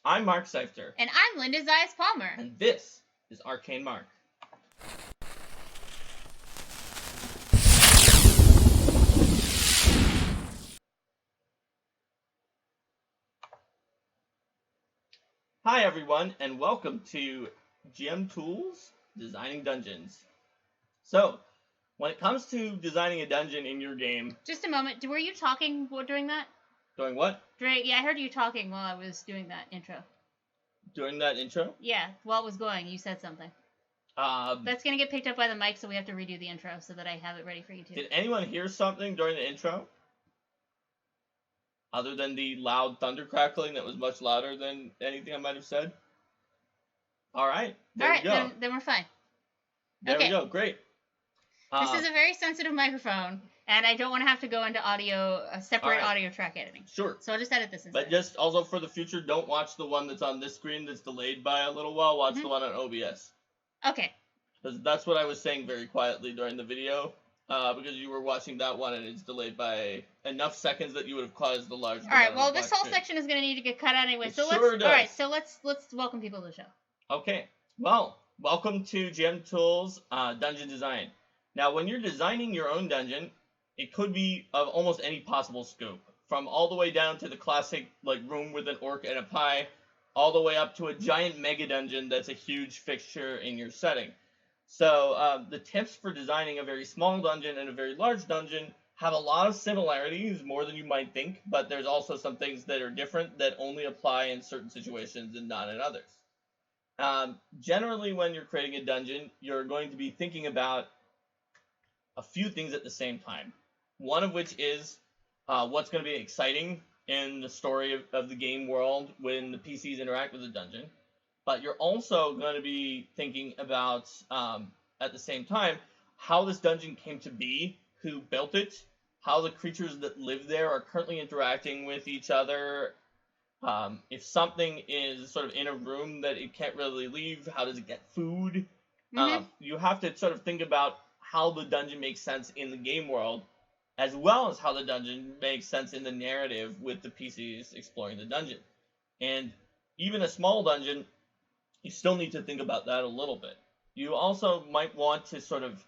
I'm Mark Seifter. And I'm Linda Zayas Palmer. And this is Arcane Mark. Hi everyone, and welcome to GM Tools Designing Dungeons. So, when it comes to designing a dungeon in your game... Just a moment, were you talking during that? Doing what? Yeah, I heard you talking while I was doing that intro. Doing that intro? Yeah, while it was going, you said something. That's going to get picked up by the mic, so we have to redo the intro so that I have it ready for you too. Did anyone hear something during the intro? Other than the loud thunder crackling that was much louder than anything I might have said? Alright, there we go. Then we're fine. There we go, great. This is a very sensitive microphone, and I don't want to have to go into separate audio track editing. Sure. So I'll just edit this instead. But just also for the future, don't watch the one that's on this screen that's delayed by a little while. Watch the one on OBS. Okay. Because that's what I was saying very quietly during the video. Because you were watching that one and it's delayed by enough seconds that you would have caused the large... Alright, well this whole section is going to need to get cut out anyway. Alright, so let's welcome people to the show. Okay. Well, welcome to GM Tools Dungeon Design. Now, when you're designing your own dungeon, it could be of almost any possible scope. From all the way down to the classic room with an orc and a pie, all the way up to a giant mega dungeon that's a huge fixture in your setting. So the tips for designing a very small dungeon and a very large dungeon have a lot of similarities, more than you might think, but there's also some things that are different that only apply in certain situations and not in others. Generally, when you're creating a dungeon, you're going to be thinking about a few things at the same time. One of which is what's going to be exciting in the story of the game world when the PCs interact with the dungeon. But you're also going to be thinking about, at the same time, how this dungeon came to be, who built it, how the creatures that live there are currently interacting with each other. If something is sort of in a room that it can't really leave, how does it get food? You have to sort of think about how the dungeon makes sense in the game world, as well as how the dungeon makes sense in the narrative with the PCs exploring the dungeon. And even a small dungeon, you still need to think about that a little bit. You also might want to sort of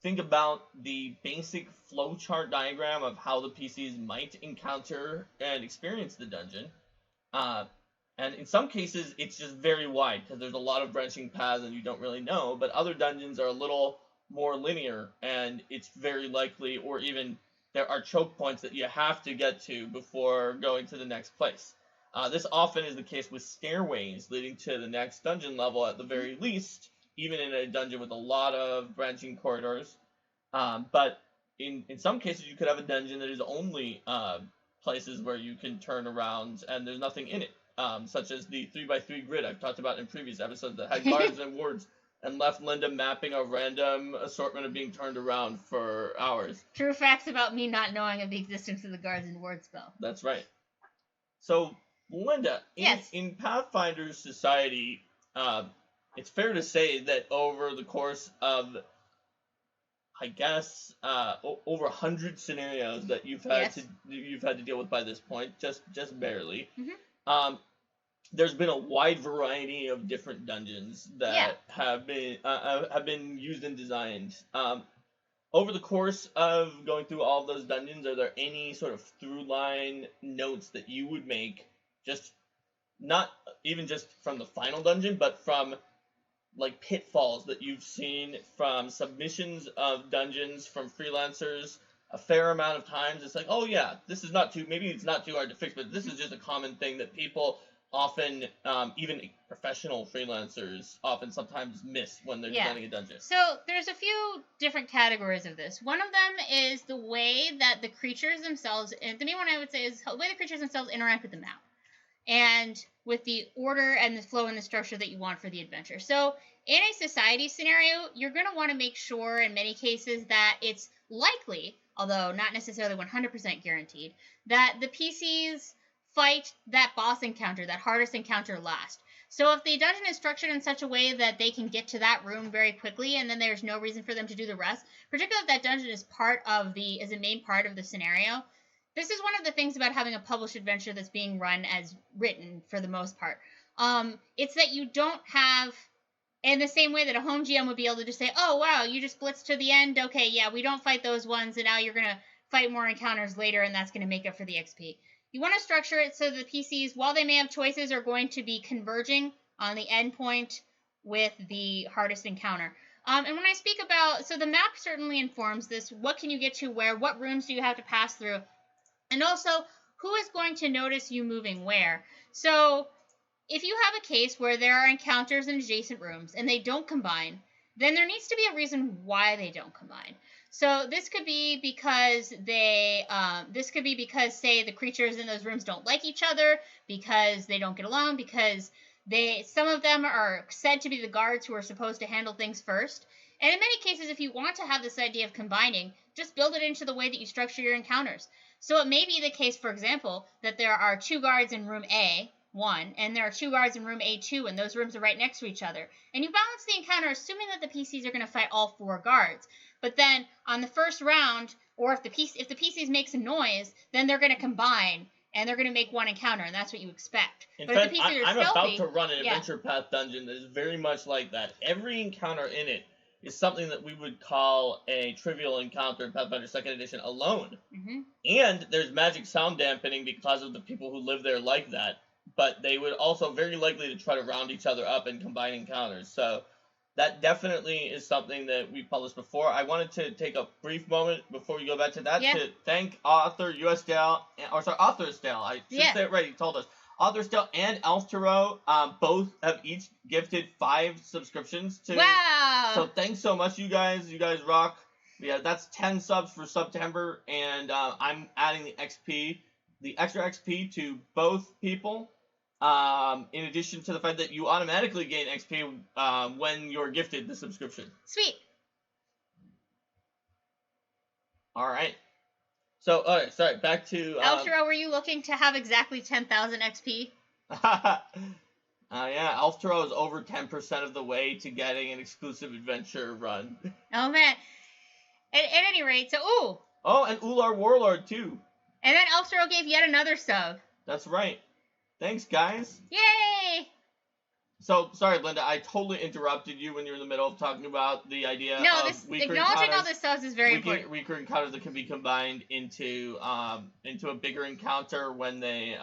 think about the basic flowchart diagram of how the PCs might encounter and experience the dungeon. And in some cases, it's just very wide, because there's a lot of branching paths and you don't really know, but other dungeons are a little more linear, and it's very likely, or even there are choke points that you have to get to before going to the next place. This often is the case with stairways leading to the next dungeon level at the very least, even in a dungeon with a lot of branching corridors. But in some cases, you could have a dungeon that is only places where you can turn around and there's nothing in it, such as the 3x3 grid I've talked about in previous episodes that had guards and wards, and left Linda mapping a random assortment of being turned around for hours. True facts about me not knowing of the existence of the guards and ward spell. That's right. So, Linda, in Pathfinder's society, it's fair to say that over the course of, I guess, over 100 scenarios that you've had to deal with by this point, just barely. There's been a wide variety of different dungeons that have been used and designed. Over the course of going through all of those dungeons, are there any sort of through-line notes that you would make, just not even just from the final dungeon, but from pitfalls that you've seen from submissions of dungeons from freelancers a fair amount of times? It's like, oh yeah, this is maybe it's not too hard to fix, but this is just a common thing that people often, even professional freelancers sometimes miss when they're designing a dungeon. So there's a few different categories of this. One of them is the way that the creatures themselves, and the main one I would say is the way the creatures themselves interact with the map, and with the order and the flow and the structure that you want for the adventure. So in a society scenario, you're going to want to make sure in many cases that it's likely, although not necessarily 100% guaranteed, that the PCs fight that boss encounter, that hardest encounter last. So if the dungeon is structured in such a way that they can get to that room very quickly and then there's no reason for them to do the rest, particularly if that dungeon is a main part of the scenario, this is one of the things about having a published adventure that's being run as written for the most part. It's that you don't have, in the same way that a home GM would be able to just say, oh, wow, you just blitzed to the end. Okay, yeah, we don't fight those ones, and now you're going to fight more encounters later, and that's going to make up for the XP. You want to structure it so the PCs, while they may have choices, are going to be converging on the endpoint with the hardest encounter. And when I speak about, so the map certainly informs this. What can you get to where? What rooms do you have to pass through? And also, who is going to notice you moving where? So if you have a case where there are encounters in adjacent rooms and they don't combine, then there needs to be a reason why they don't combine. So this could be because say the creatures in those rooms don't like each other, because they don't get along, because some of them are said to be the guards who are supposed to handle things first. And in many cases, if you want to have this idea of combining, just build it into the way that you structure your encounters. So it may be the case, for example, that there are 2 guards in room A1, and there are 2 guards in room A2, and those rooms are right next to each other. And you balance the encounter assuming that the PCs are going to fight all 4 guards. But then on the first round, or if the PCs make some noise, then they're going to combine, and they're going to make one encounter, and that's what you expect. In fact, I'm about to run an Adventure Path dungeon that is very much like that. Every encounter in it is something that we would call a trivial encounter in Pathfinder 2nd Edition alone. Mm-hmm. And there's magic sound dampening because of the people who live there like that. But they would also very likely to try to round each other up and combine encounters. So that definitely is something that we published before. I wanted to take a brief moment before we go back to that to thank Author Estelle. I should say it right, he told us. Author Estelle and Elf Tarot both have each gifted 5 subscriptions to. Wow! So thanks so much, you guys. You guys rock. Yeah, that's 10 subs for September, and I'm adding the extra XP to both people. In addition to the fact that you automatically gain XP when you're gifted the subscription. Sweet. All right. So, sorry, back to... Elftaro, were you looking to have exactly 10,000 XP? Yeah, Elftaro is over 10% of the way to getting an exclusive adventure run. Oh, man. At any rate, so, ooh. Oh, and Ular Warlord, too. And then Elftaro gave yet another sub. That's right. Thanks, guys. Yay! So, sorry, Linda, I totally interrupted you when you were in the middle of talking about the idea of acknowledging all this stuff is very important. Weaker encounters that can be combined into a bigger encounter when they're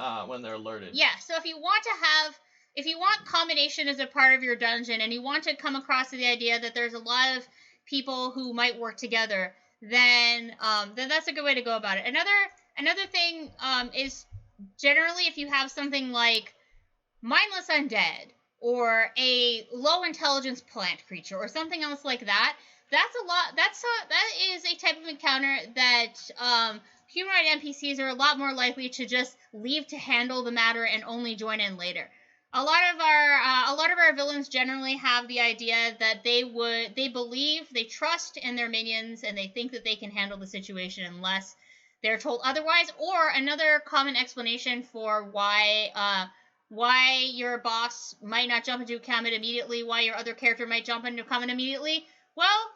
alerted. Yeah, so if you want combination as a part of your dungeon, and you want to come across to the idea that there's a lot of people who might work together, then that's a good way to go about it. Another thing is generally if you have something like mindless undead or a low intelligence plant creature or something else like that, that is a type of encounter that humanoid NPCs are a lot more likely to just leave to handle the matter and only join in later. A lot of our villains generally have the idea that they trust in their minions, and they think that they can handle the situation unless they're told otherwise. Or another common explanation for why your boss might not jump into a combat immediately, why your other character might jump into combat immediately. Well,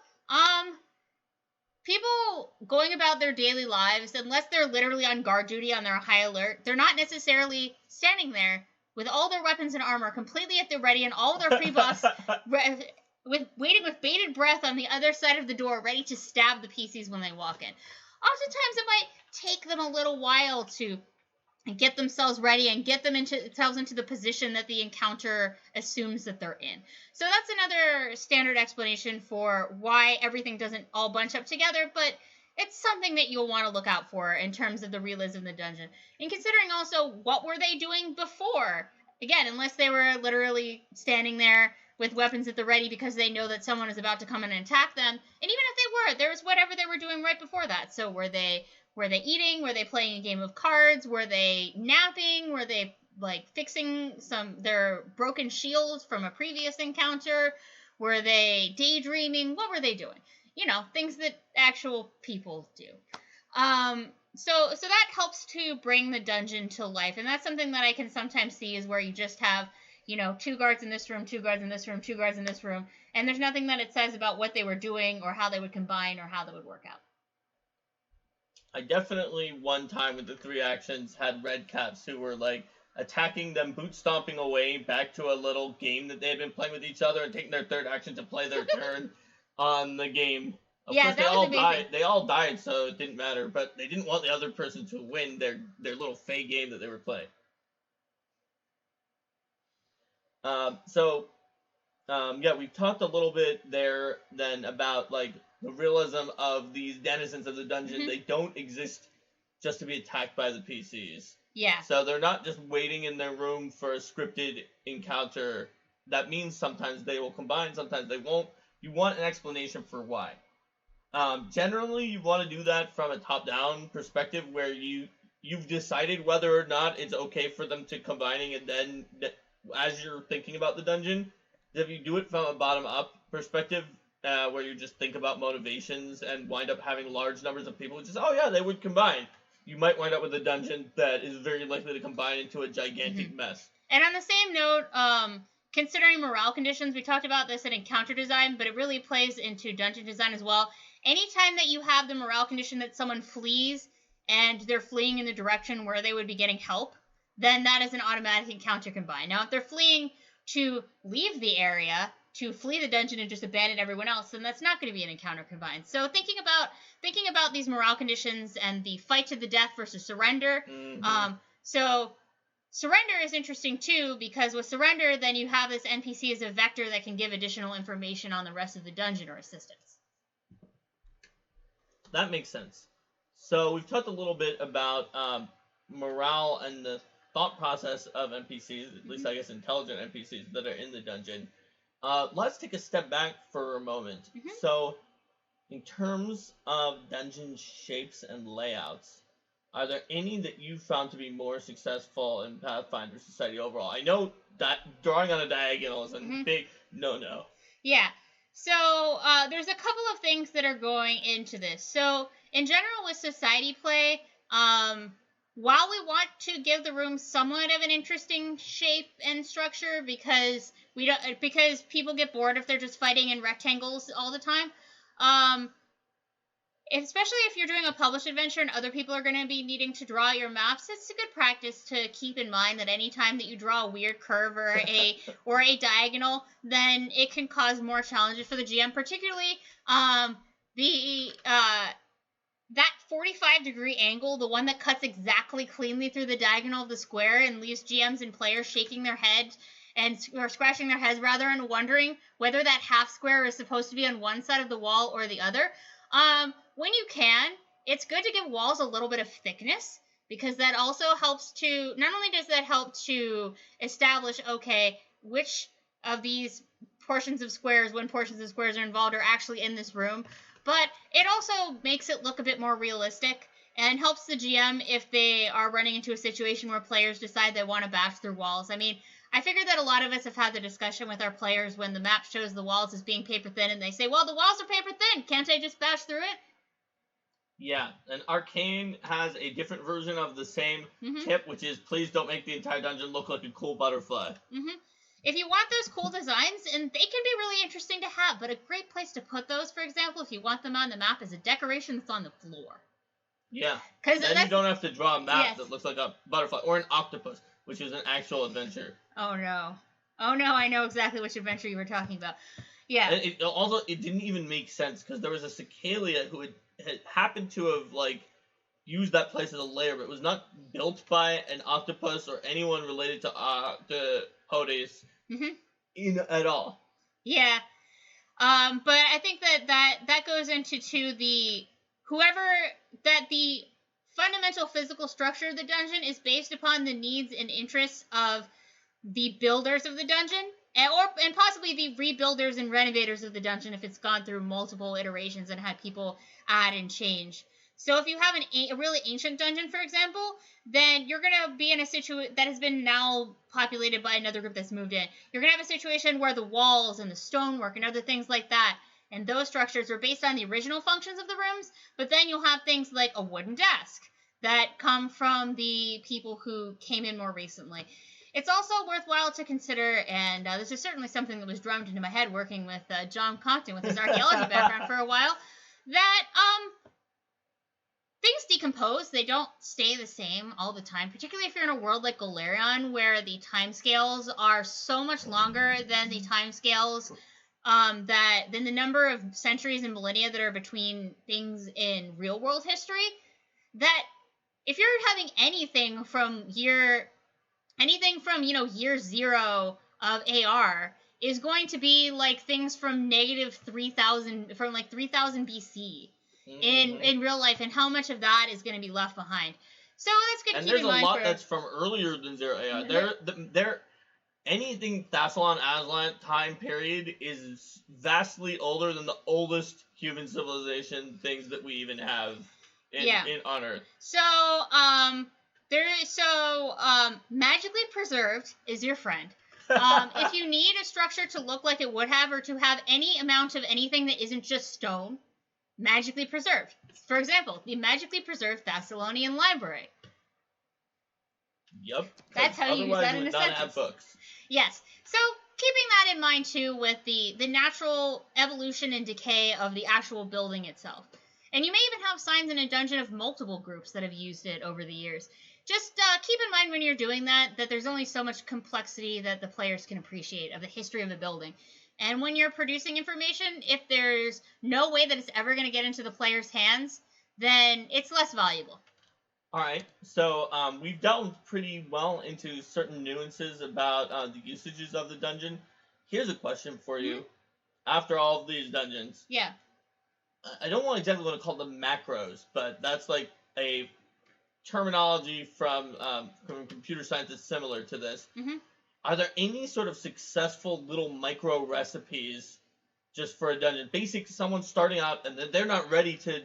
people going about their daily lives, unless they're literally on guard duty on their high alert, they're not necessarily standing there with all their weapons and armor completely at the ready and all their pre-buffs waiting with bated breath on the other side of the door, ready to stab the PCs when they walk in. Oftentimes it might take them a little while to get themselves ready and get themselves into the position that the encounter assumes that they're in. So that's another standard explanation for why everything doesn't all bunch up together, but it's something that you'll want to look out for in terms of the realism of the dungeon. And considering also what were they doing before? Again, unless they were literally standing there with weapons at the ready because they know that someone is about to come in and attack them. And even if they were, there was whatever they were doing right before that. So were they eating? Were they playing a game of cards? Were they napping? Were they fixing their broken shields from a previous encounter? Were they daydreaming? What were they doing? Things that actual people do. So that helps to bring the dungeon to life. And that's something that I can sometimes see is where you just have, 2 guards in this room, 2 guards in this room, 2 guards in this room. And there's nothing that it says about what they were doing or how they would combine or how they would work out. I definitely one time with the 3 actions had red caps who were like attacking them, boot stomping away back to a little game that they had been playing with each other and taking their 3rd action to play their turn on the game. Of Yeah, course, they that was all amazing. died. They all died, so it didn't matter. But they didn't want the other person to win their little fey game that they were playing. Yeah, we've talked a little bit there then about like the realism of these denizens of the dungeon. Mhm. They don't exist just to be attacked by the PCs. Yeah. So they're not just waiting in their room for a scripted encounter. That means sometimes they will combine, sometimes they won't. You want an explanation for why. Generally, you want to do that from a top-down perspective where you've decided whether or not it's okay for them to combining, and then as you're thinking about the dungeon, if you do it from a bottom-up perspective, where you just think about motivations and wind up having large numbers of people who just, oh yeah, they would combine, you might wind up with a dungeon that is very likely to combine into a gigantic mess. And on the same note, considering morale conditions, we talked about this in encounter design, but it really plays into dungeon design as well. Anytime that you have the morale condition that someone flees and they're fleeing in the direction where they would be getting help, then that is an automatic encounter combine. Now, if they're fleeing to leave the area, to flee the dungeon and just abandon everyone else, then that's not going to be an encounter combine. So thinking about these morale conditions and the fight to the death versus surrender. So surrender is interesting too, because with surrender, then you have this NPC as a vector that can give additional information on the rest of the dungeon or assistance. That makes sense. So we've talked a little bit about morale and the thought process of NPCs, at least I guess intelligent NPCs that are in the dungeon. Let's take a step back for a moment. So, in terms of dungeon shapes and layouts, are there any that you found to be more successful in Pathfinder Society overall? I know that drawing on a diagonal is a big no-no. Yeah. So there's a couple of things that are going into this. So in general with society play, while we want to give the room somewhat of an interesting shape and structure because people get bored if they're just fighting in rectangles all the time, especially if you're doing a published adventure and other people are going to be needing to draw your maps, it's a good practice to keep in mind that anytime that you draw a weird curve or a diagonal, then it can cause more challenges for the GM, particularly that 45-degree angle, the one that cuts exactly cleanly through the diagonal of the square and leaves GMs and players shaking their heads or scratching their heads rather and wondering whether that half square is supposed to be on one side of the wall or the other. When you can, it's good to give walls a little bit of thickness because that also helps to, not only does that help to establish, okay, which of these portions of squares, when portions of squares are involved, are actually in this room, but it also makes it look a bit more realistic and helps the GM if they are running into a situation where players decide they want to bash through walls. I mean, I figured that a lot of us have had the discussion with our players when the map shows the walls as being paper thin and they say, well, the walls are paper thin. Can't I just bash through it? Yeah, and Arcane has a different version of the same tip, which is please don't make the entire dungeon look like a cool butterfly. If you want those cool designs, and they can be really interesting to have, but a great place to put those, for example, if you want them on the map, is a decoration that's on the floor. Yeah, then you don't have to draw a map that looks like a butterfly or an octopus, which is an actual adventure. Oh no, I know exactly which adventure you were talking about. Yeah. And it didn't even make sense because there was a Cicalia who had happened to have like used that place as a lair, but it was not built by an octopus or anyone related to Hodes at all. Yeah. But I think that goes into the fundamental physical structure of the dungeon is based upon the needs and interests of the builders of the dungeon, and possibly the rebuilders and renovators of the dungeon if it's gone through multiple iterations and had people add and change. So if you have a really ancient dungeon, for example, then you're going to be in a situation that has been now populated by another group that's moved in. You're going to have a situation where the walls and the stonework and other things like that, and those structures are based on the original functions of the rooms, but then you'll have things like a wooden desk that come from the people who came in more recently. It's also worthwhile to consider, and this is certainly something that was drummed into my head working with John Compton with his archaeology background for a while, that things decompose. They don't stay the same all the time, particularly if you're in a world like Golarion, where the timescales are so much longer than the timescales than the number of centuries and millennia that are between things in real world history. That if you're having anything from year 0 of AR is going to be like things from negative 3000 from like 3000 BC in real life, and how much of that is going to be left behind. So that's good to keep in mind. And there's a lot that's from earlier than 0 AR. Anything Thassalon Aslan time period is vastly older than the oldest human civilization things that we even have on Earth. So magically preserved is your friend. If you need a structure to look like it would have, or to have any amount of anything that isn't just stone, magically preserved. For example, the magically preserved Thessalonian Library. Yep. That's how you use that in a sentence. Have books. Yes. So keeping that in mind too, with the natural evolution and decay of the actual building itself. And you may even have signs in a dungeon of multiple groups that have used it over the years. Just keep in mind when you're doing that there's only so much complexity that the players can appreciate of the history of the building. And when you're producing information, if there's no way that it's ever going to get into the player's hands, then it's less valuable. All right, so we've delved pretty well into certain nuances about the usages of the dungeon. Here's a question for you. After all of these dungeons. Yeah. I don't exactly want to call them macros, but that's like a terminology from computer science that's similar to this. Mm-hmm. Are there any sort of successful little micro recipes just for a dungeon? Basically, someone starting out and they're not ready to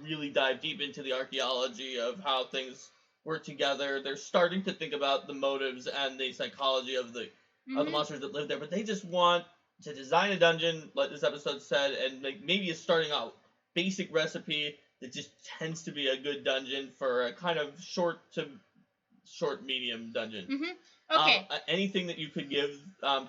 really dive deep into the archaeology of how things work together. They're starting to think about the motives and the psychology of the monsters that live there, but they just want to design a dungeon, like this episode said, and like maybe a starting out basic recipe that just tends to be a good dungeon for a kind of short medium dungeon. Mm-hmm. Okay. Anything that you could give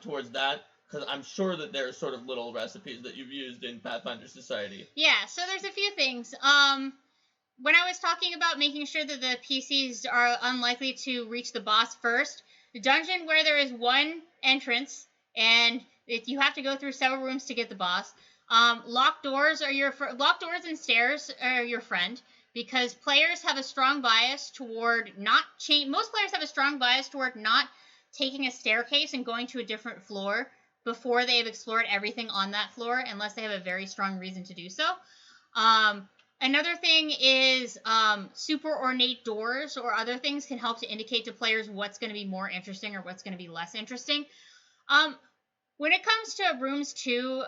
towards that? Because I'm sure that there are sort of little recipes that you've used in Pathfinder Society. Yeah, so there's a few things. When I was talking about making sure that the PCs are unlikely to reach the boss first, the dungeon where there is one entrance and you have to go through several rooms to get the boss. Locked doors and stairs are your friend, because players have a strong bias toward most players have a strong bias toward not taking a staircase and going to a different floor before they have explored everything on that floor, unless they have a very strong reason to do so. Another thing is super ornate doors or other things can help to indicate to players what's going to be more interesting or what's going to be less interesting. When it comes to rooms too,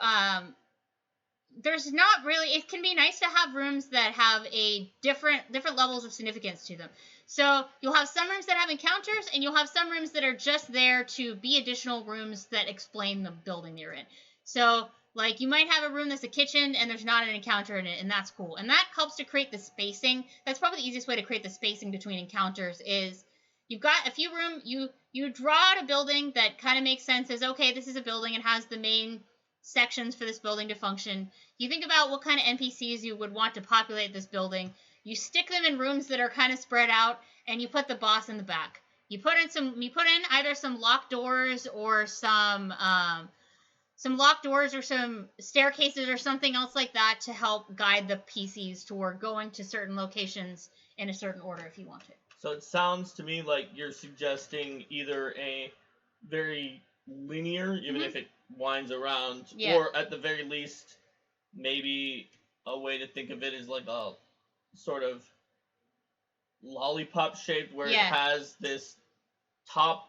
there's not really. It can be nice to have rooms that have a different levels of significance to them. So you'll have some rooms that have encounters, and you'll have some rooms that are just there to be additional rooms that explain the building you're in. So, like, you might have a room that's a kitchen, and there's not an encounter in it, and that's cool. And that helps to create the spacing. That's probably the easiest way to create the spacing between encounters is you've got a few rooms, you draw out a building that kind of makes sense as, okay, this is a building, it has the main sections for this building to function. You think about what kind of NPCs you would want to populate this building. You stick them in rooms that are kind of spread out, and you put the boss in the back. You put in either some locked doors or some locked doors or some staircases or something else like that to help guide the PCs toward going to certain locations in a certain order if you want to. So it sounds to me like you're suggesting either a very linear, even if it winds around, or at the very least, maybe a way to think of it is like a sort of lollipop shaped where it has this top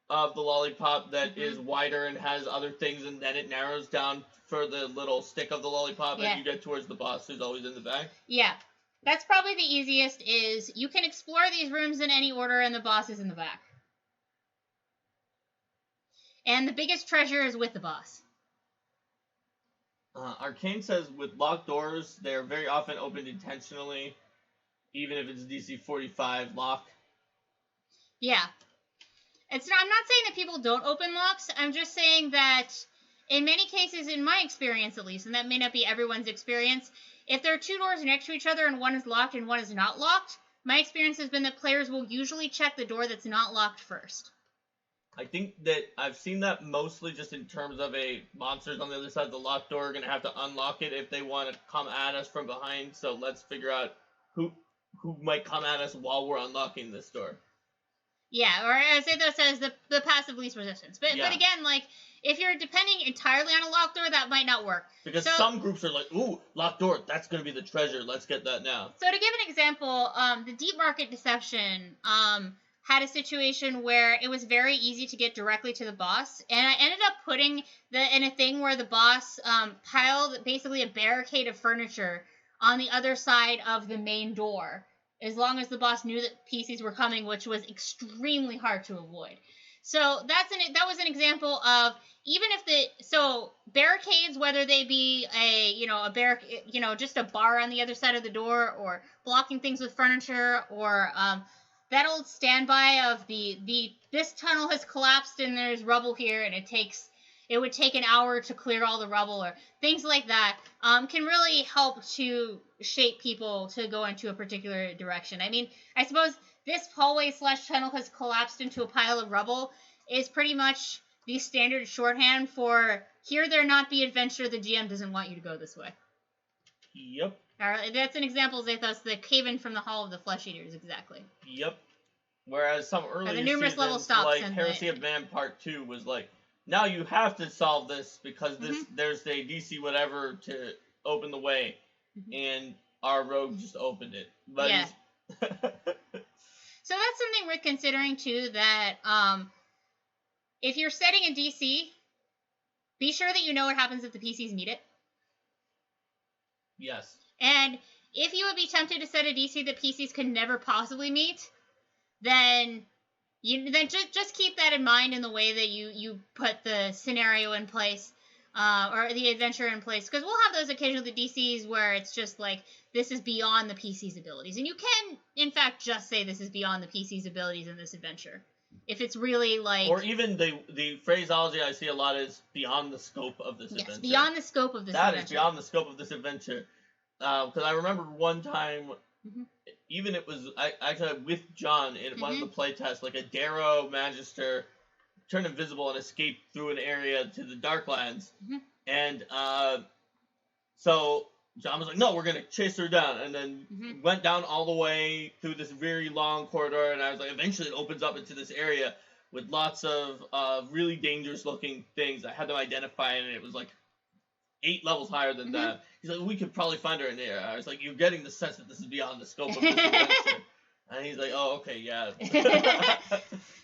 of the lollipop that is wider and has other things, and then it narrows down for the little stick of the lollipop and you get towards the boss who's always in the back. Yeah. That's probably the easiest, is you can explore these rooms in any order and the boss is in the back. And the biggest treasure is with the boss. Arcane says with locked doors, they're very often opened intentionally, even if it's DC 45 lock. Yeah. I'm not saying that people don't open locks. I'm just saying that in many cases, in my experience at least, and that may not be everyone's experience, if there are two doors next to each other and one is locked and one is not locked, my experience has been that players will usually check the door that's not locked first. I think that I've seen that mostly just in terms of a monsters on the other side of the locked door are going to have to unlock it if they want to come at us from behind. So let's figure out who might come at us while we're unlocking this door. Yeah, or as Athos says, the passive least resistance. But again, like, if you're depending entirely on a locked door, that might not work. Because some groups are like, ooh, locked door, that's going to be the treasure. Let's get that now. So to give an example, the Deep Market Deception had a situation where it was very easy to get directly to the boss. And I ended up putting in a thing where the boss piled basically a barricade of furniture on the other side of the main door, as long as the boss knew that PCs were coming, which was extremely hard to avoid. So that was an example of even if barricades, whether they be just a bar on the other side of the door or blocking things with furniture or that old standby of this tunnel has collapsed and there's rubble here and it would take an hour to clear all the rubble or things like that can really help to shape people to go into a particular direction. I mean, I suppose this hallway/tunnel has collapsed into a pile of rubble is pretty much the standard shorthand for here there not be adventure, the GM doesn't want you to go this way. Yep. That's an example, Zathos, the cave-in from the Hall of the Flesh Eaters, exactly. Yep. Whereas some earlier the numerous seasons, level stops like Heresy of Man Part 2 was like, now you have to solve this because there's a DC whatever to open the way, and our rogue just opened it. But yeah. So that's something worth considering too. That if you're setting a DC, be sure that you know what happens if the PCs meet it. Yes. And if you would be tempted to set a DC that PCs could never possibly meet, then just keep that in mind in the way that you put the scenario in place or the adventure in place. Because we'll have those occasional DCs where it's just like, this is beyond the PC's abilities. And you can, in fact, just say this is beyond the PC's abilities in this adventure. If it's really like... Or even the phraseology I see a lot is beyond the scope of this adventure. Yes, beyond the scope of this adventure. That is beyond the scope of this adventure. Because I remember one time... Even it was actually with John in one of the playtests, like a Darrow Magister turned invisible and escaped through an area to the Darklands, and so John was like, "No, we're gonna chase her down," and then went down all the way through this very long corridor, and I was like, eventually it opens up into this area with lots of really dangerous looking things. I had them identify, and it was like 8 levels higher than that. He's like, we could probably find her in there. I was like, you're getting the sense that this is beyond the scope of this adventure. And he's like, oh, okay, yeah.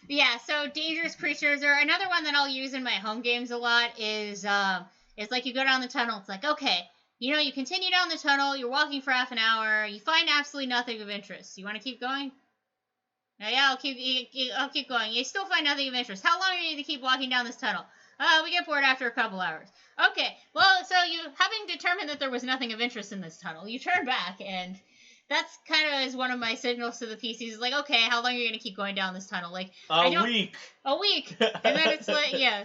Yeah, so dangerous creatures, or another one that I'll use in my home games a lot is like you go down the tunnel. It's like, okay, you continue down the tunnel. You're walking for half an hour. You find absolutely nothing of interest. You want to keep going? Yeah, I'll keep going. You still find nothing of interest. How long are you going to keep walking down this tunnel? We get bored after a couple hours. Okay, well, so you, having determined that there was nothing of interest in this tunnel, you turn back, and that's kind of is one of my signals to the PCs. Is like, okay, how long are you going to keep going down this tunnel? Like, a week. A week. And then it's like, yeah.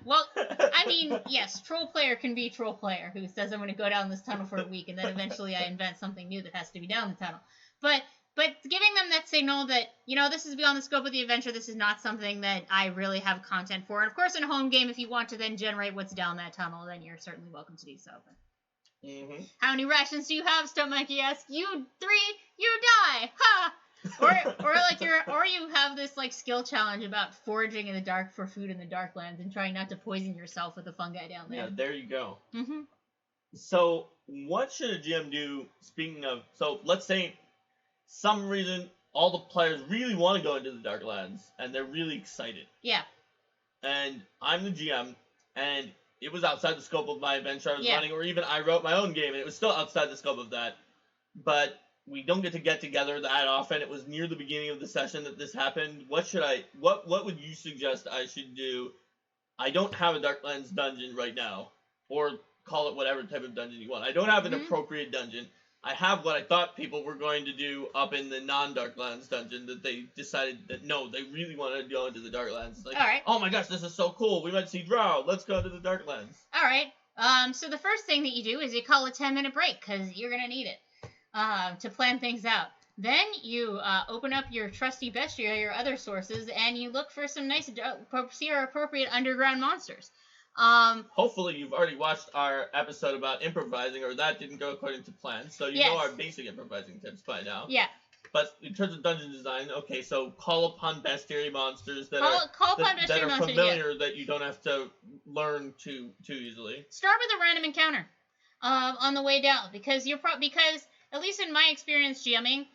Well, I mean, yes, troll player can be troll player who says I'm going to go down this tunnel for a week, and then eventually I invent something new that has to be down the tunnel. But giving them that signal that, this is beyond the scope of the adventure, this is not something that I really have content for. And of course, in a home game, if you want to then generate what's down that tunnel, then you're certainly welcome to do so. How many rations do you have, Stump Monkey asks. You 3, you die! Ha! Or you have this like skill challenge about foraging in the dark for food in the Darklands and trying not to poison yourself with the fungi down there. Yeah, there you go. So, what should a GM do, speaking of... So, let's say... some reason all the players really want to go into the Darklands and they're really excited. Yeah. And I'm the GM and it was outside the scope of my adventure I was running, or even I wrote my own game and it was still outside the scope of that. But we don't get together that often. It was near the beginning of the session that this happened. What would you suggest I should do? I don't have a Darklands dungeon right now, or call it whatever type of dungeon you want. I don't have an appropriate dungeon. I have what I thought people were going to do up in the non-Darklands dungeon that they decided that, no, they really want to go into the Darklands. It's like, all right. Oh my gosh, this is so cool. We might see Drow. Let's go to the Darklands. All right. So the first thing that you do is you call a 10-minute break because you're gonna need it to plan things out. Then you open up your trusty bestiary or your other sources, and you look for some nice appropriate underground monsters. Hopefully you've already watched our episode about improvising, or that didn't go according to plan, so you know our basic improvising tips by now. Yeah. But in terms of dungeon design, okay, so call upon bestiary monsters that are familiar, that you don't have to learn too easily. Start with a random encounter on the way down, because because at least in my experience GMing,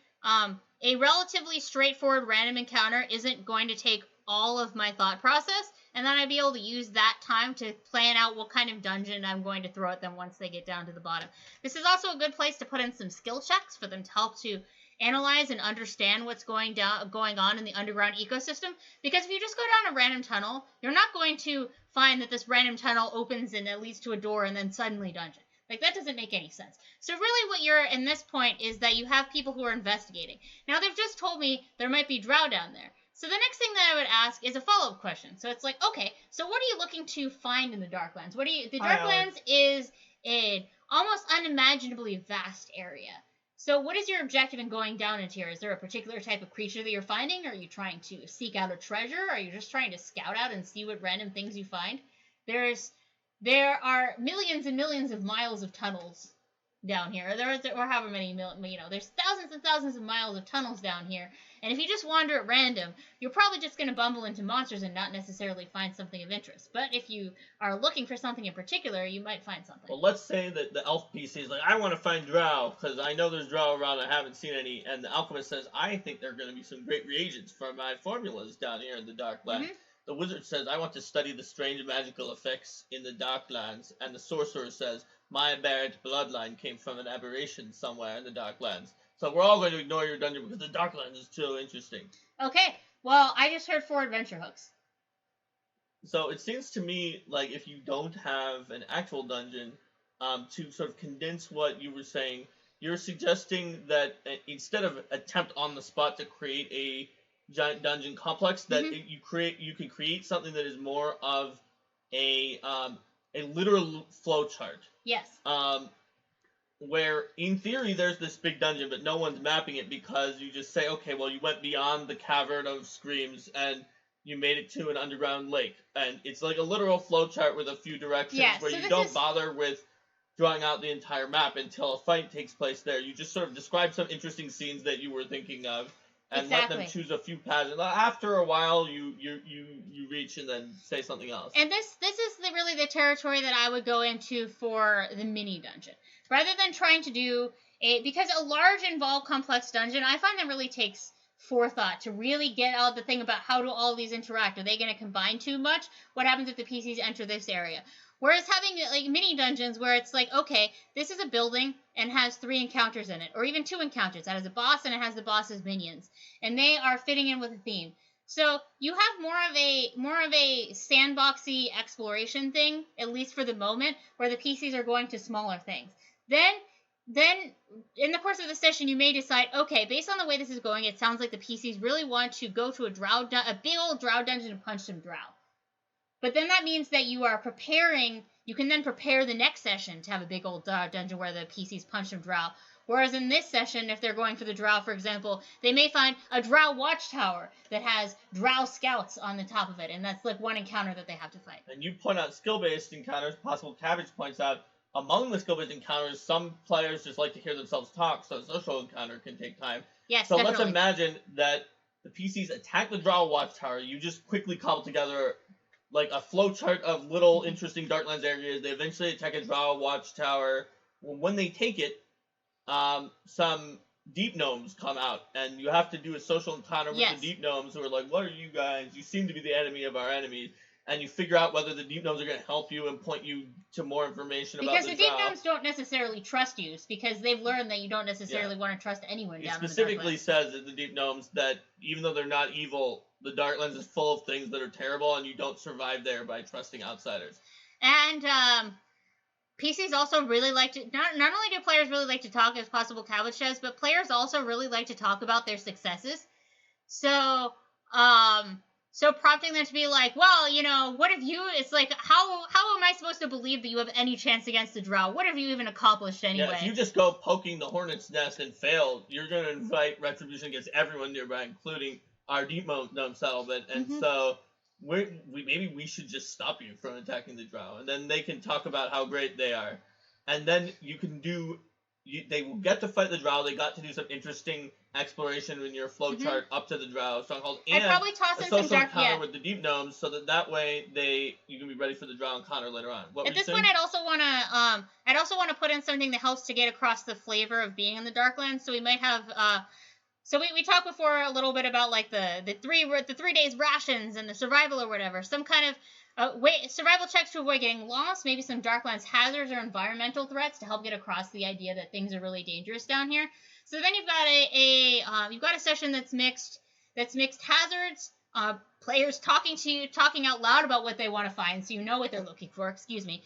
a relatively straightforward random encounter isn't going to take all of my thought process, and then I'd be able to use that time to plan out what kind of dungeon I'm going to throw at them once they get down to the bottom. This is also a good place to put in some skill checks for them to help to analyze and understand what's going on in the underground ecosystem, because if you just go down a random tunnel, you're not going to find that this random tunnel opens and it leads to a door and then suddenly dungeon. Like, that doesn't make any sense. So really what you're in this point is that you have people who are investigating. Now, they've just told me there might be drow down there. So the next thing that I would ask is a follow-up question. So it's like, okay, so what are you looking to find in the Darklands? The Darklands is an almost unimaginably vast area. So what is your objective in going down into here? Is there a particular type of creature that you're finding? Are you trying to seek out a treasure? Are you just trying to scout out and see what random things you find? There are millions and millions of miles of tunnels down here. Or however many, there's thousands and thousands of miles of tunnels down here. And if you just wander at random, you're probably just going to bumble into monsters and not necessarily find something of interest. But if you are looking for something in particular, you might find something. Well, let's say that the elf PC is like, I want to find drow, because I know there's drow around, I haven't seen any. And the alchemist says, I think there are going to be some great reagents for my formulas down here in the Darklands. Mm-hmm. The wizard says, I want to study the strange magical effects in the Darklands. And the sorcerer says, my aberrant bloodline came from an aberration somewhere in the Darklands. So we're all going to ignore your dungeon because the Darklands is too interesting. Okay, well, I just heard 4 adventure hooks. So it seems to me like if you don't have an actual dungeon, to sort of condense what you were saying, you're suggesting that instead of attempt on the spot to create a giant dungeon complex, that mm-hmm. you can create something that is more of a literal flowchart. Yes. Where, in theory, there's this big dungeon, but no one's mapping it because you just say, okay, well, you went beyond the Cavern of Screams, and you made it to an underground lake. And it's like a literal flowchart with a few directions where you don't bother with drawing out the entire map until a fight takes place there. You just sort of describe some interesting scenes that you were thinking of, and let them choose a few paths. And after a while, you reach and then say something else. And this is really the territory that I would go into for the mini dungeon. Rather than trying to do because a large involved complex dungeon, I find that really takes forethought to really get out the thing about how do all these interact. Are they going to combine too much? What happens if the PCs enter this area? Whereas having like mini dungeons where it's like, okay, this is a building and has 3 encounters in it, or even 2 encounters. That has a boss and it has the boss's minions, and they are fitting in with a theme. So you have more of a sandboxy exploration thing, at least for the moment, where the PCs are going to smaller things. Then in the course of the session, you may decide, okay, based on the way this is going, it sounds like the PCs really want to go to a big old drow dungeon and punch some drow. But then that means that you are preparing. You can then prepare the next session to have a big old dungeon where the PCs punch some drow. Whereas in this session, if they're going for the drow, for example, they may find a drow watchtower that has drow scouts on the top of it, and that's like one encounter that they have to fight. And you point out skill-based encounters. Possible Cabbage points out, among the skill-based encounters, some players just like to hear themselves talk, so a social encounter can take time. Yes, so definitely. Let's imagine that the PCs attack the drow watchtower. You just quickly cobble together like a flowchart of little interesting Darklands areas. They eventually attack a drow watchtower. When they take it, some deep gnomes come out, and you have to do a social encounter with the deep gnomes who are like, what are you guys? You seem to be the enemy of our enemies. And you figure out whether the deep gnomes are going to help you and point you to more information about the drow. Because the deep gnomes don't necessarily trust you, because they've learned that you don't necessarily want to trust anyone down in the Darklands. It specifically says that the deep gnomes that even though they're not evil, the Darklands is full of things that are terrible, and you don't survive there by trusting outsiders. And PCs also really like to, not only do players really like to talk, as Possible Cabbage says, but players also really like to talk about their successes. So, So prompting them to be like, well, what have you? It's like, how am I supposed to believe that you have any chance against the Drow? What have you even accomplished anyway? Yeah, if you just go poking the hornet's nest and fail, you're going to invite retribution against everyone nearby, including our Deep Gnome settlement. And so maybe we should just stop you from attacking the Drow, and then they can talk about how great they are, and then you can do. They will get to fight the Drow. They got to do some interesting exploration in your flowchart up to the Drow stronghold, and I'd probably toss a in some social dark. encounter with the Deep Gnomes, so that way you can be ready for the Drow encounter later on. At this point, I'd also want to put in something that helps to get across the flavor of being in the Darklands. So we might have So we talked before a little bit about like the 3 days rations and the survival or whatever. Some kind of survival checks to avoid getting lost. Maybe some Darklands hazards or environmental threats to help get across the idea that things are really dangerous down here. So then you've got a session that's mixed hazards. Players talking to you, talking out loud about what they want to find, so you know what they're looking for. Excuse me.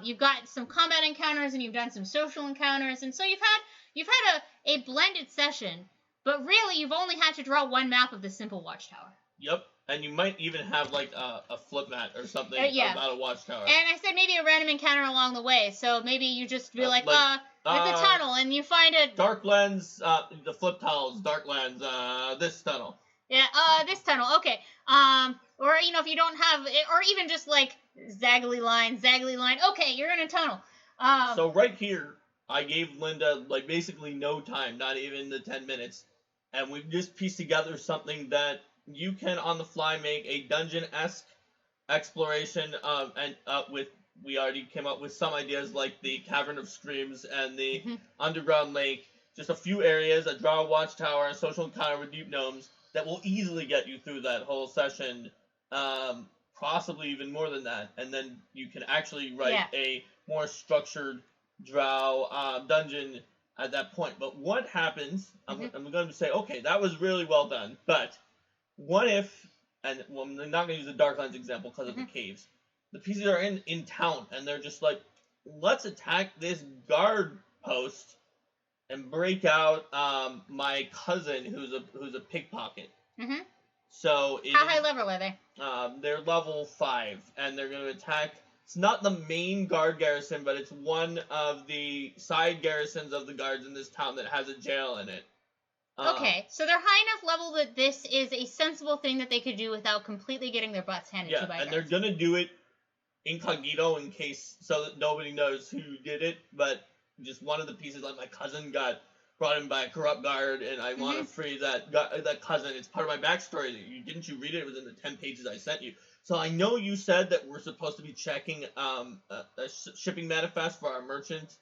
You've got some combat encounters, and you've done some social encounters, and so you've had a blended session. But really, you've only had to draw one map of the simple watchtower. Yep, and you might even have like a flip mat or something about a watchtower. And I said maybe a random encounter along the way. So maybe you just be like the tunnel, and you find it. Darklands, the flip tiles, Darklands, this tunnel. Yeah, this tunnel, okay. Or, if you don't have, or even just like zaggly line, okay, you're in a tunnel. So right here, I gave Linda like basically no time, not even the 10 minutes. And we've just pieced together something that you can on the fly make a dungeon-esque exploration we already came up with some ideas like the Cavern of Screams and the Underground Lake. Just a few areas, a Drow watchtower, a social encounter with Deep Gnomes that will easily get you through that whole session, possibly even more than that. And then you can actually write a more structured Drow dungeon at that point. But what happens, I'm going to say, okay, that was really well done, but what if, and I'm not going to use the Darklands example because of the caves, the PCs are in town, and they're just like, let's attack this guard post and break out my cousin who's a pickpocket. So how high level are they? They're level 5, and they're going to attack. It's not the main guard garrison, but it's one of the side garrisons of the guards in this town that has a jail in it. Okay, so they're high enough level that this is a sensible thing that they could do without completely getting their butts handed to by guards. And they're going to do it incognito in case, so that nobody knows who did it, but just one of the pieces, like my cousin got brought in by a corrupt guard, and I want to free that cousin. It's part of my backstory. Didn't you read it? It was in the 10 pages I sent you. So I know you said that we're supposed to be checking a shipping manifest for our merchant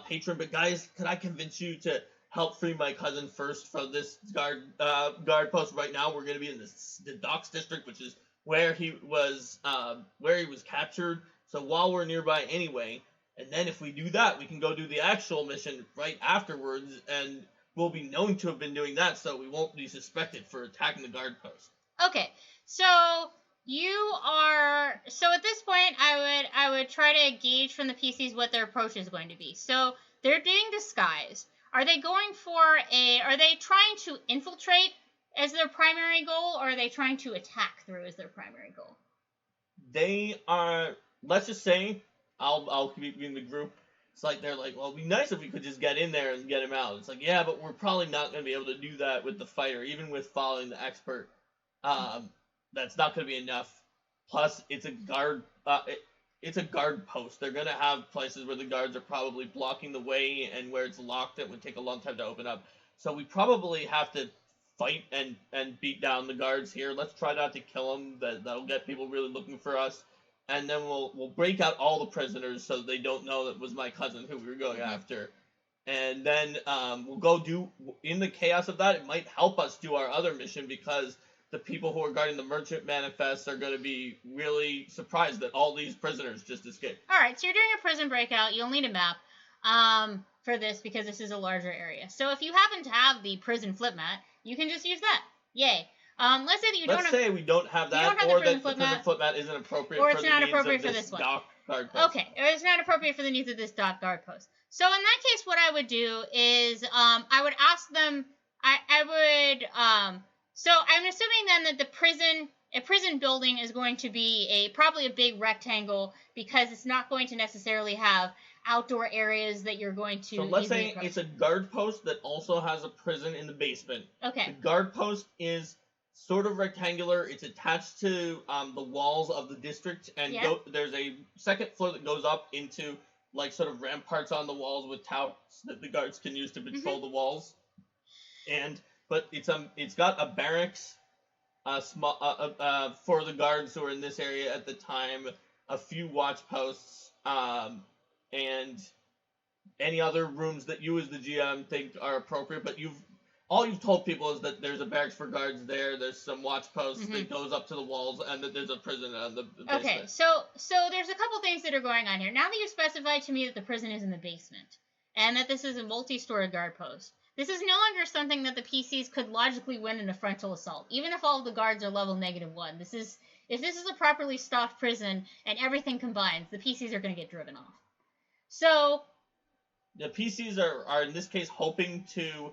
patron, but guys, could I convince you to help free my cousin first from this guard post right now? We're going to be in the docks district, which is where he was captured. So while we're nearby anyway, and then if we do that, we can go do the actual mission right afterwards, and we'll be known to have been doing that, so we won't be suspected for attacking the guard post. Okay, so at this point, I would try to gauge from the PCs what their approach is going to be. So they're doing disguise. Are they trying to infiltrate as their primary goal, or are they trying to attack through as their primary goal? They are, let's just say, I'll keep being the group. It's like they're like, well, it'd be nice if we could just get in there and get him out. It's like, yeah, but we're probably not going to be able to do that with the fighter, even with following the expert. That's not going to be enough. Plus, it's a guard. It's a guard post. They're going to have places where the guards are probably blocking the way, and where it's locked, it would take a long time to open up. So we probably have to fight and beat down the guards here. Let's try not to kill them. That'll get people really looking for us. And then we'll break out all the prisoners so they don't know that it was my cousin who we were going after. And then we'll go do, in the chaos of that, it might help us do our other mission, because the people who are guarding the merchant manifests are going to be really surprised that all these prisoners just escaped. All right, so you're doing a prison breakout. You'll need a map for this, because this is a larger area. So if you happen to have the prison flip mat, you can just use that. Yay. Let's say that Let's say we don't have that, or that the prison flip mat isn't appropriate for the needs of this dock guard post. Okay, it's not appropriate for the needs of this dock guard post. So in that case, what I would do is I would ask them. So I'm assuming then that the prison a prison building is going to be probably a big rectangle because it's not going to necessarily have outdoor areas that you're going to. So let's say it's a guard post that also has a prison in the basement. Okay. The guard post is sort of rectangular. It's attached to the walls of the district, and there's a second floor that goes up into like sort of ramparts on the walls with towers that the guards can use to patrol the walls. But it's got a barracks, for the guards who are in this area at the time, a few watch posts, and any other rooms that you as the GM think are appropriate. But all you've told people is that there's a barracks for guards there, there's some watch posts that goes up to the walls, and that there's a prison on the basement. Okay, so there's a couple things that are going on here. Now that you've specified to me that the prison is in the basement, and that this is a multi-story guard post, this is no longer something that the PCs could logically win in a frontal assault, even if all of the guards are level -1. If this is a properly stocked prison and everything combines, the PCs are going to get driven off. So the PCs are in this case hoping to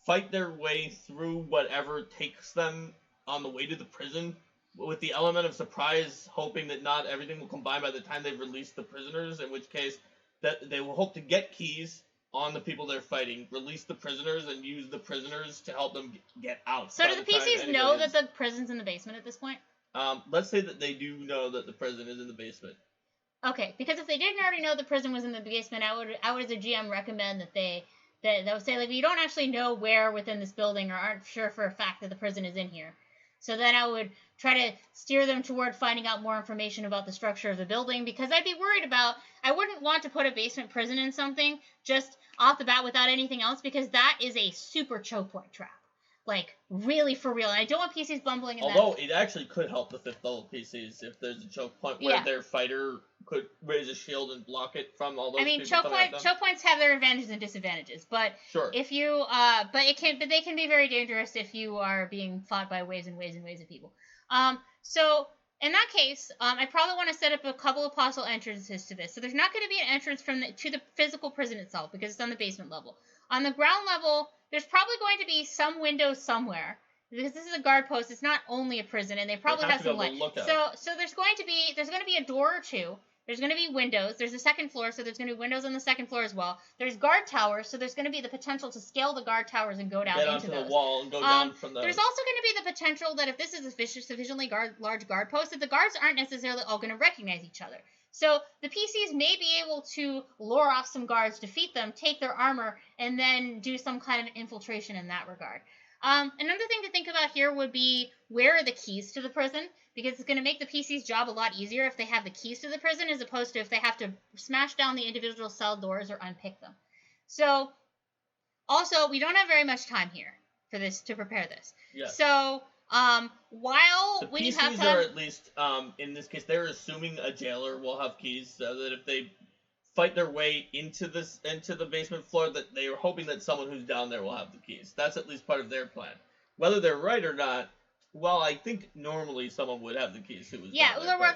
fight their way through whatever takes them on the way to the prison, with the element of surprise, hoping that not everything will combine by the time they've released the prisoners, in which case that they will hope to get keys on the people they're fighting, release the prisoners, and use the prisoners to help them get out. So do the PCs know that the prison's in the basement at this point? Let's say that they do know that the prison is in the basement. Okay, because if they didn't already know the prison was in the basement, I would as a GM recommend that they would say, like, you don't actually know where within this building, or aren't sure for a fact that the prison is in here. So then I would try to steer them toward finding out more information about the structure of the building, because I'd be worried about, I wouldn't want to put a basement prison in something just off the bat without anything else, because that is a super choke point trap. Like, really for real. And I don't want PCs bumbling in Although it actually could help the 5th level PCs if there's a choke point where their fighter could raise a shield and block it from all those people. Choke points have their advantages and disadvantages, but if you but they can be very dangerous if you are being fought by waves and waves and waves of people. So in that case, I probably want to set up a couple of possible entrances to this. So there's not going to be an entrance to the physical prison itself because it's on the basement level. On the ground level, there's probably going to be some windows somewhere. Because this is a guard post, it's not only a prison, and they probably have some light. So there's going to be a door or two. There's going to be windows. There's a second floor, so there's going to be windows on the second floor as well. There's guard towers, so there's going to be the potential to scale the guard towers and go down into those. The wall and go down from those. There's also going to be the potential that if this is a sufficiently large guard post, that the guards aren't necessarily all going to recognize each other. So the PCs may be able to lure off some guards, defeat them, take their armor, and then do some kind of infiltration in that regard. Another thing to think about here would be, where are the keys to the prison? Because it's going to make the PC's job a lot easier if they have the keys to the prison, as opposed to if they have to smash down the individual cell doors or unpick them. So, also, we don't have very much time here for this, to prepare this. Yes. So, while the we PCs have are at least, in this case, they're assuming a jailer will have keys, so that if they fight their way into the basement floor, that they are hoping that someone who's down there will have the keys. That's at least part of their plan. Whether they're right or not, well, I think normally someone would have the keys who was down there. Well,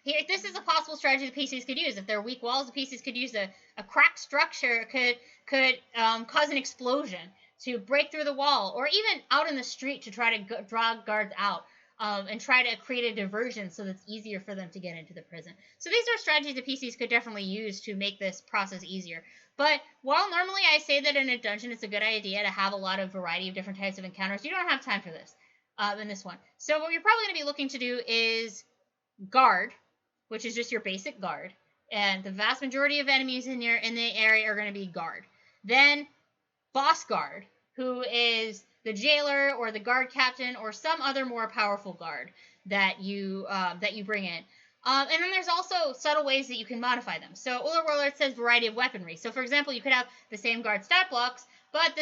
here, this is a possible strategy the PCs could use. If they're weak walls, the PCs could use a cracked structure could cause an explosion to break through the wall, or even out in the street to try to draw guards out. And try to create a diversion so that it's easier for them to get into the prison. So these are strategies that PCs could definitely use to make this process easier. But while normally I say that in a dungeon it's a good idea to have a lot of variety of different types of encounters, you don't have time for this in this one. So what you're probably going to be looking to do is guard, which is just your basic guard. And the vast majority of enemies in the area are going to be guard. Then boss guard, who is the jailer or the guard captain or some other more powerful guard that you bring in. And then there's also subtle ways that you can modify them. So Uller Warlord says variety of weaponry. So for example, you could have the same guard stat blocks, but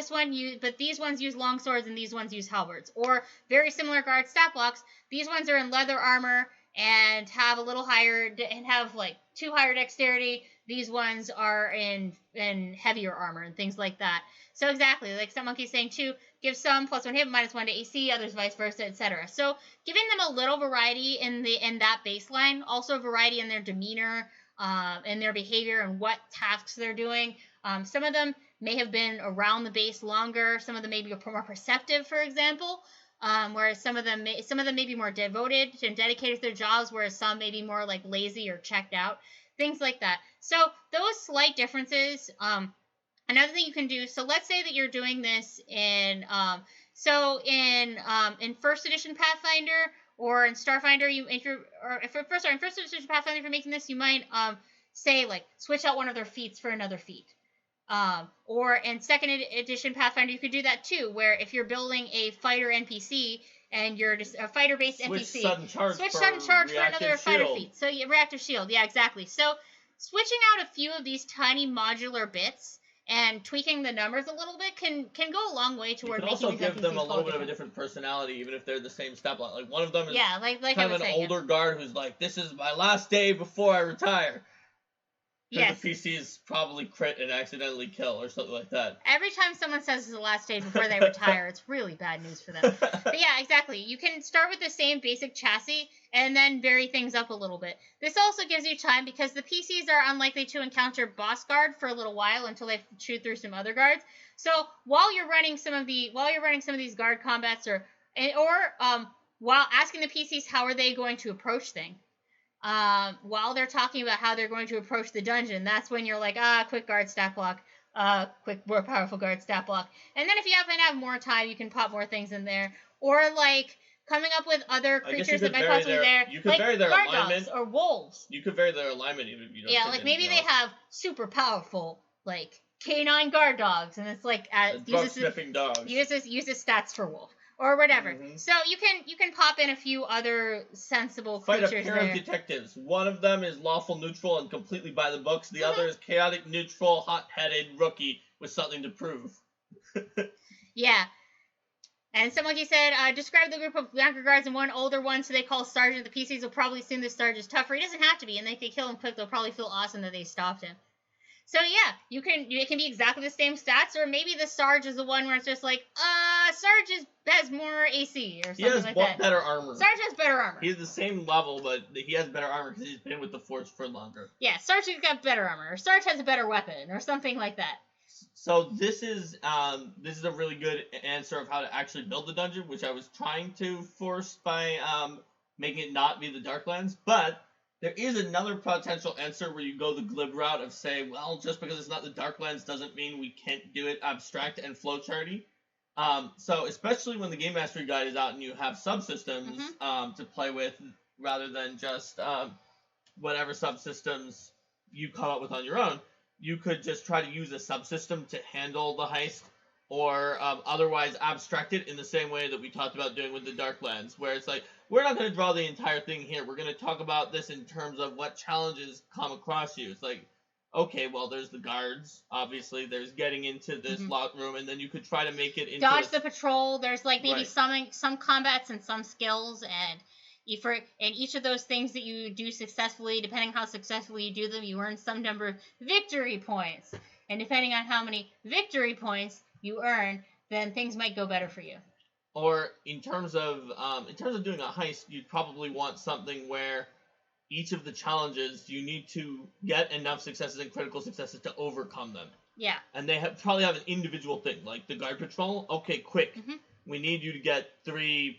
these ones use long swords and these ones use halberds. Or very similar guard stat blocks. These ones are in leather armor and have a little higher and have like 2 higher dexterity. These ones are in heavier armor and things like that. So exactly, like Stunt Monkey's saying too, give some +1 hit, -1 to AC, others vice versa, etc. So giving them a little variety in that baseline, also variety in their demeanor, in their behavior and what tasks they're doing. Some of them may have been around the base longer. Some of them may be more perceptive, for example. Whereas some of them may be more devoted and dedicated to their jobs, whereas some may be more like lazy or checked out, things like that. So those slight differences. Another thing you can do. So let's say that you're doing this in in first edition Pathfinder or in Starfinder. In first edition Pathfinder, if you're making this, you might say like switch out one of their feats for another feat. Or in second edition Pathfinder, you could do that too, where if you're building a fighter NPC and you're just a fighter-based NPC, switch sudden charge for another fighter feat. So reactive shield, yeah, exactly. So switching out a few of these tiny modular bits and tweaking the numbers a little bit can go a long way toward making these NPCs. You can also give them a little bit of a different personality, even if they're the same stat block. Like one of them is kind of an older guard who's like, "This is my last day before I retire." Yes. The PCs probably crit and accidentally kill or something like that. Every time someone says it's the last day before they retire, it's really bad news for them. But yeah, exactly. You can start with the same basic chassis and then vary things up a little bit. This also gives you time because the PCs are unlikely to encounter boss guard for a little while until they chew through some other guards. So while you're running some of these guard combats or while asking the PCs how are they going to approach things. While they're talking about how they're going to approach the dungeon, that's when you're like, quick guard stat block, quick more powerful guard stat block. And then if you happen to have more time, you can pop more things in there. Or like coming up with other creatures that might possibly be there. You could vary their alignment. Dogs or wolves. You could vary their alignment even if you don't. Yeah, like maybe they have super powerful, like canine guard dogs, and it's like sniffing dogs. Uses stats for wolf. Or whatever. Mm-hmm. So you can pop in a few other sensible creatures there. Fight a pair of detectives. One of them is lawful neutral and completely by the books. The other is chaotic neutral, hot-headed rookie with something to prove. Yeah. And someone said, describe the group of younger guards and one older one, so they call Sergeant. The PCs will probably assume this Sergeant is tougher. He doesn't have to be, and they can kill him quick. They'll probably feel awesome that they stopped him. So yeah, it can be exactly the same stats, or maybe the Sarge is the one where it's just like, Sarge has more AC or something like that. He has better armor. Sarge has better armor. He's the same level, but he has better armor because he's been with the Force for longer. Yeah, Sarge has got better armor, or Sarge has a better weapon, or something like that. So this is a really good answer of how to actually build the dungeon, which I was trying to force by making it not be the Darklands, but there is another potential answer where you go the glib route of saying, well, just because it's not the Darklands doesn't mean we can't do it abstract and flowcharty. So especially when the Game Mastery Guide is out and you have subsystems to play with rather than just whatever subsystems you come up with on your own, you could just try to use a subsystem to handle the heist or otherwise abstract it in the same way that we talked about doing with the Darklands, where it's like, we're not going to draw the entire thing here. We're going to talk about this in terms of what challenges come across you. It's like, okay, well, there's the guards, obviously. There's getting into this locked room, and then you could try to make it into... Dodge the patrol. There's, like, maybe some combats and some skills, and each of those things that you do successfully, depending how successfully you do them, you earn some number of victory points. And depending on how many victory points you earn, then things might go better for you. Or in terms of doing a heist, you'd probably want something where each of the challenges you need to get enough successes and critical successes to overcome them. Yeah. And they probably have an individual thing, like the guard patrol. Okay, quick. We need you to get 3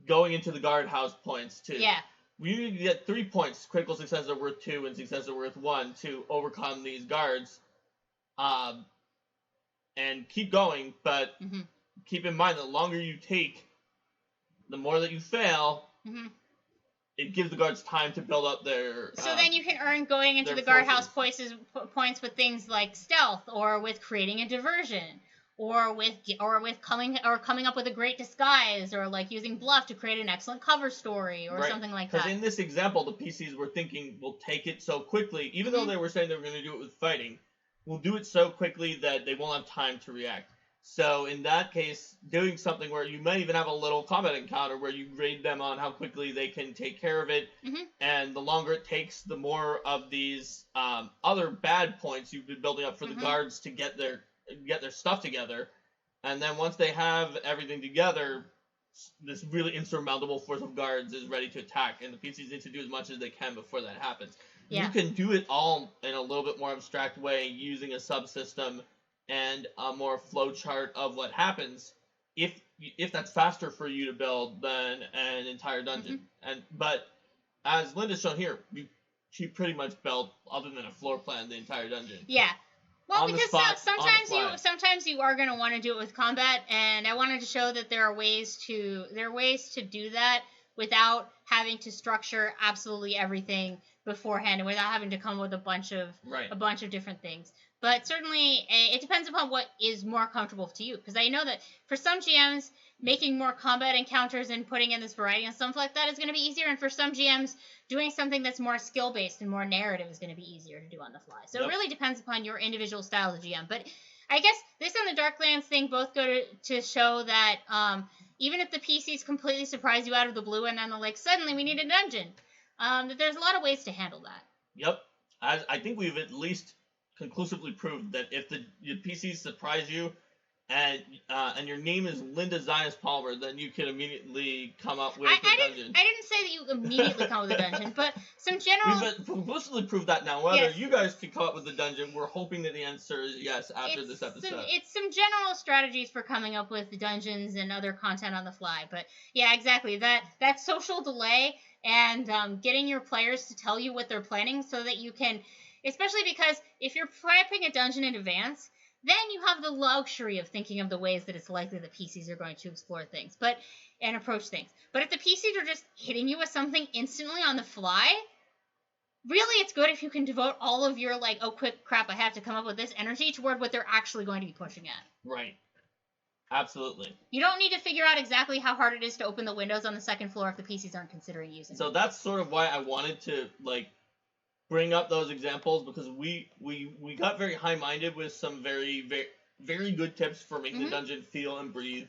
going into the guardhouse points too. Yeah. We need to get 3 points, critical successes are worth 2 and successes are worth 1 to overcome these guards. And keep going, but keep in mind, the longer you take, the more that you fail, it gives the guards time to build up their... So then you can earn going into the guardhouse points with things like stealth, or with creating a diversion, or with coming up with a great disguise, or like using bluff to create an excellent cover story, or something like that. Because in this example, the PCs were thinking, we'll take it so quickly, even though they were saying they were going to do it with fighting, we'll do it so quickly that they won't have time to react. So in that case, doing something where you might even have a little combat encounter where you grade them on how quickly they can take care of it, and the longer it takes, the more of these other bad points you've been building up for the guards to get their stuff together, and then once they have everything together, this really insurmountable force of guards is ready to attack, and the PCs need to do as much as they can before that happens. Yeah. You can do it all in a little bit more abstract way using a subsystem and a more flowchart of what happens if that's faster for you to build than an entire dungeon. But as Linda's shown here, she pretty much built, other than a floor plan, the entire dungeon. Yeah. Well, On the because spot, sometimes you are going to want to do it with combat, and I wanted to show that there are ways to do that without having to structure absolutely everything beforehand and without having to come with a bunch of different things. But certainly, it depends upon what is more comfortable to you. Because I know that for some GMs, making more combat encounters and putting in this variety and stuff like that is going to be easier. And for some GMs, doing something that's more skill-based and more narrative is going to be easier to do on the fly. So It really depends upon your individual style of GM. But I guess this and the Darklands thing both go to show that even if the PCs completely surprise you out of the blue and then they're like, suddenly we need a dungeon, that there's a lot of ways to handle that. Yep. I think we've at least conclusively proved that if your PCs surprise you and your name is Linda Zias Palmer, then you can immediately come up with a dungeon. I didn't say that you immediately come up with a dungeon, but some general... We've conclusively proved that now. Whether you guys can come up with a dungeon, we're hoping that the answer is yes after this episode. It's some general strategies for coming up with dungeons and other content on the fly. But yeah, exactly. That social delay and getting your players to tell you what they're planning so that you can... Especially because if you're prepping a dungeon in advance, then you have the luxury of thinking of the ways that it's likely the PCs are going to explore things and approach things. But if the PCs are just hitting you with something instantly on the fly, really it's good if you can devote all of your, like, oh, quick crap, I have to come up with this energy toward what they're actually going to be pushing at. Right. Absolutely. You don't need to figure out exactly how hard it is to open the windows on the second floor if the PCs aren't considering using it. So that's sort of why I wanted to, like, bring up those examples, because we got very high-minded with some very, very, very good tips for making the dungeon feel and breathe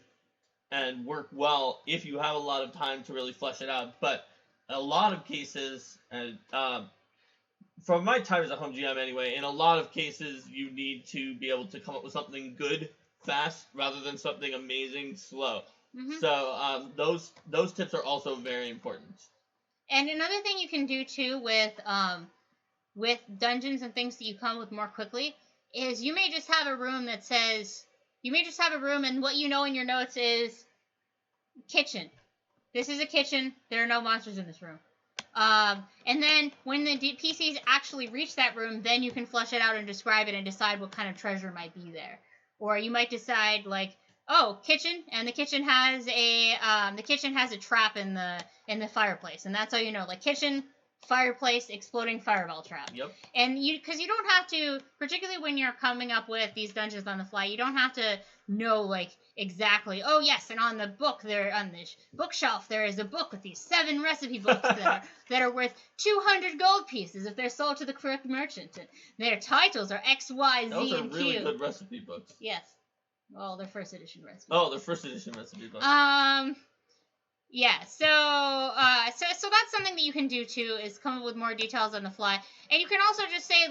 and work well if you have a lot of time to really flesh it out. But in a lot of cases, and from my time as a home GM anyway, in a lot of cases you need to be able to come up with something good fast rather than something amazing slow. So those tips are also very important. And another thing you can do too with dungeons and things that you come with more quickly is you may just have a room that says, and what you know in your notes is kitchen. This is a kitchen. There are no monsters in this room. And then when the PCs actually reach that room, then you can flesh it out and describe it and decide what kind of treasure might be there. Or you might decide, like, oh, kitchen, and the kitchen has a trap in the fireplace, and that's how you know, like, kitchen, fireplace, exploding fireball trap. Yep. And because you don't have to, particularly when you're coming up with these dungeons on the fly, you don't have to know, like, exactly, oh yes, and on the bookshelf there is a book with these 7 recipe books that are worth 200 gold pieces if they're sold to the correct merchant. And their titles are X, Y, Z, and Q. Those are really good recipe books. Yes. Well, they're first edition recipes. Oh, they're first edition recipe books. Yeah, so that's something that you can do too, is come up with more details on the fly. And you can also just say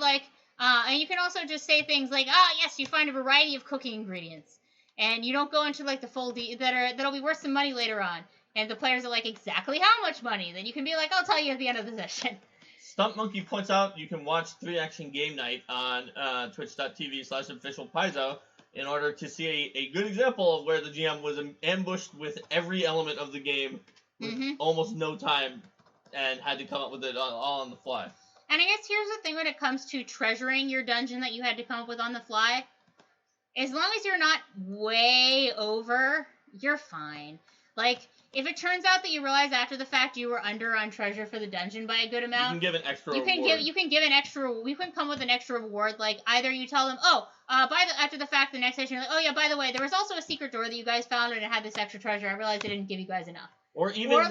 things like, yes, you find a variety of cooking ingredients. And you don't go into, like, the full that'll be worth some money later on. And the players are like, exactly how much money? Then you can be like, I'll tell you at the end of the session. Stump Monkey points out you can watch 3-Action Game Night on twitch.tv/officialpaizo in order to see a good example of where the GM was ambushed with every element of the game with almost no time and had to come up with it all on the fly. And I guess here's the thing when it comes to treasuring your dungeon that you had to come up with on the fly. As long as you're not way over, you're fine. Like, if it turns out that you realize after the fact you were under on treasure for the dungeon by a good amount, you can give an extra reward. You can come with an extra reward. Like, either you tell them, after the fact, the next session, you're like, oh yeah, by the way, there was also a secret door that you guys found and it had this extra treasure. I realized I didn't give you guys enough. Or even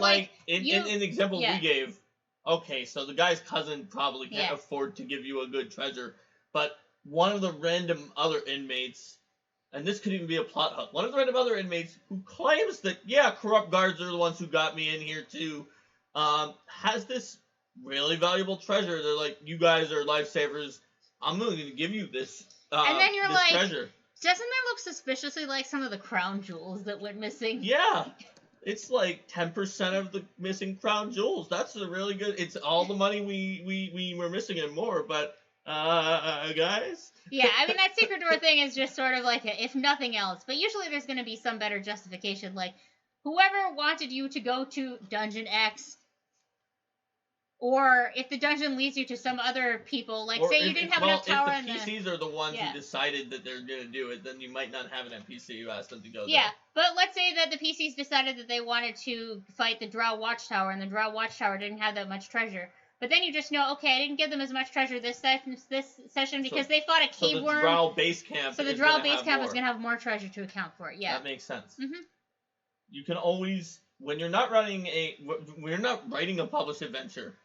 in the example we gave, okay, so the guy's cousin probably can't afford to give you a good treasure, but one of the random other inmates, and this could even be a plot hook, one of the random other inmates who claims that, corrupt guards are the ones who got me in here too, has this really valuable treasure. They're like, you guys are lifesavers, I'm going to give you this and then you're like, treasure. Doesn't that look suspiciously like some of the crown jewels that went missing? Yeah. It's like 10% of the missing crown jewels. That's a really good... It's all the money we were missing and more, but Guys? Yeah, I mean, that secret door thing is just sort of like if nothing else. But usually there's going to be some better justification. Like, whoever wanted you to go to Dungeon X, or if the dungeon leads you to some other people, like, Or say you didn't have enough tower if in the the... PCs are the ones Yeah. who decided that they're going to do it, then you might not have an NPC who asked them to go there. Yeah, but let's say that the PCs decided that they wanted to fight the Drow Watchtower, and the Drow Watchtower didn't have that much treasure. But then you just know, okay, I didn't give them as much treasure this session because they fought a cave worm. So the Drow base camp So the Drow base camp is going to have more treasure to account for it. Yeah, that makes sense. Mm-hmm. You can always, when you're not writing a published adventure,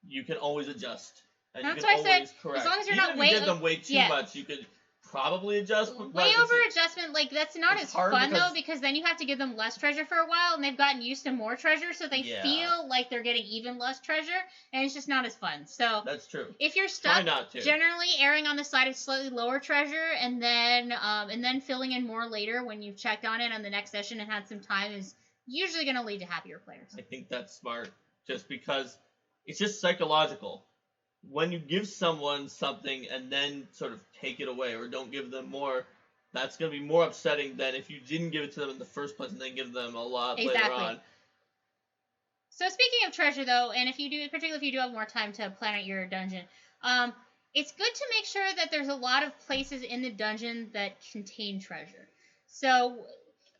you can always adjust. And that's you why can I always said, correct. as long as you're Even not if you give them way too much, you could probably adjust. Way over adjustment, like, that's not as fun, though, because then you have to give them less treasure for a while, and they've gotten used to more treasure, so they feel like they're getting even less treasure, and it's just not as fun. So that's true. If you're stuck, generally erring on the side of slightly lower treasure, and then filling in more later when you've checked on it on the next session and had some time is usually going to lead to happier players. I think that's smart, just because it's just psychological. When you give someone something and then sort of take it away or don't give them more, that's going to be more upsetting than if you didn't give it to them in the first place and then give them a lot later on. So speaking of treasure, though, and particularly if you do have more time to plan out your dungeon, it's good to make sure that there's a lot of places in the dungeon that contain treasure. So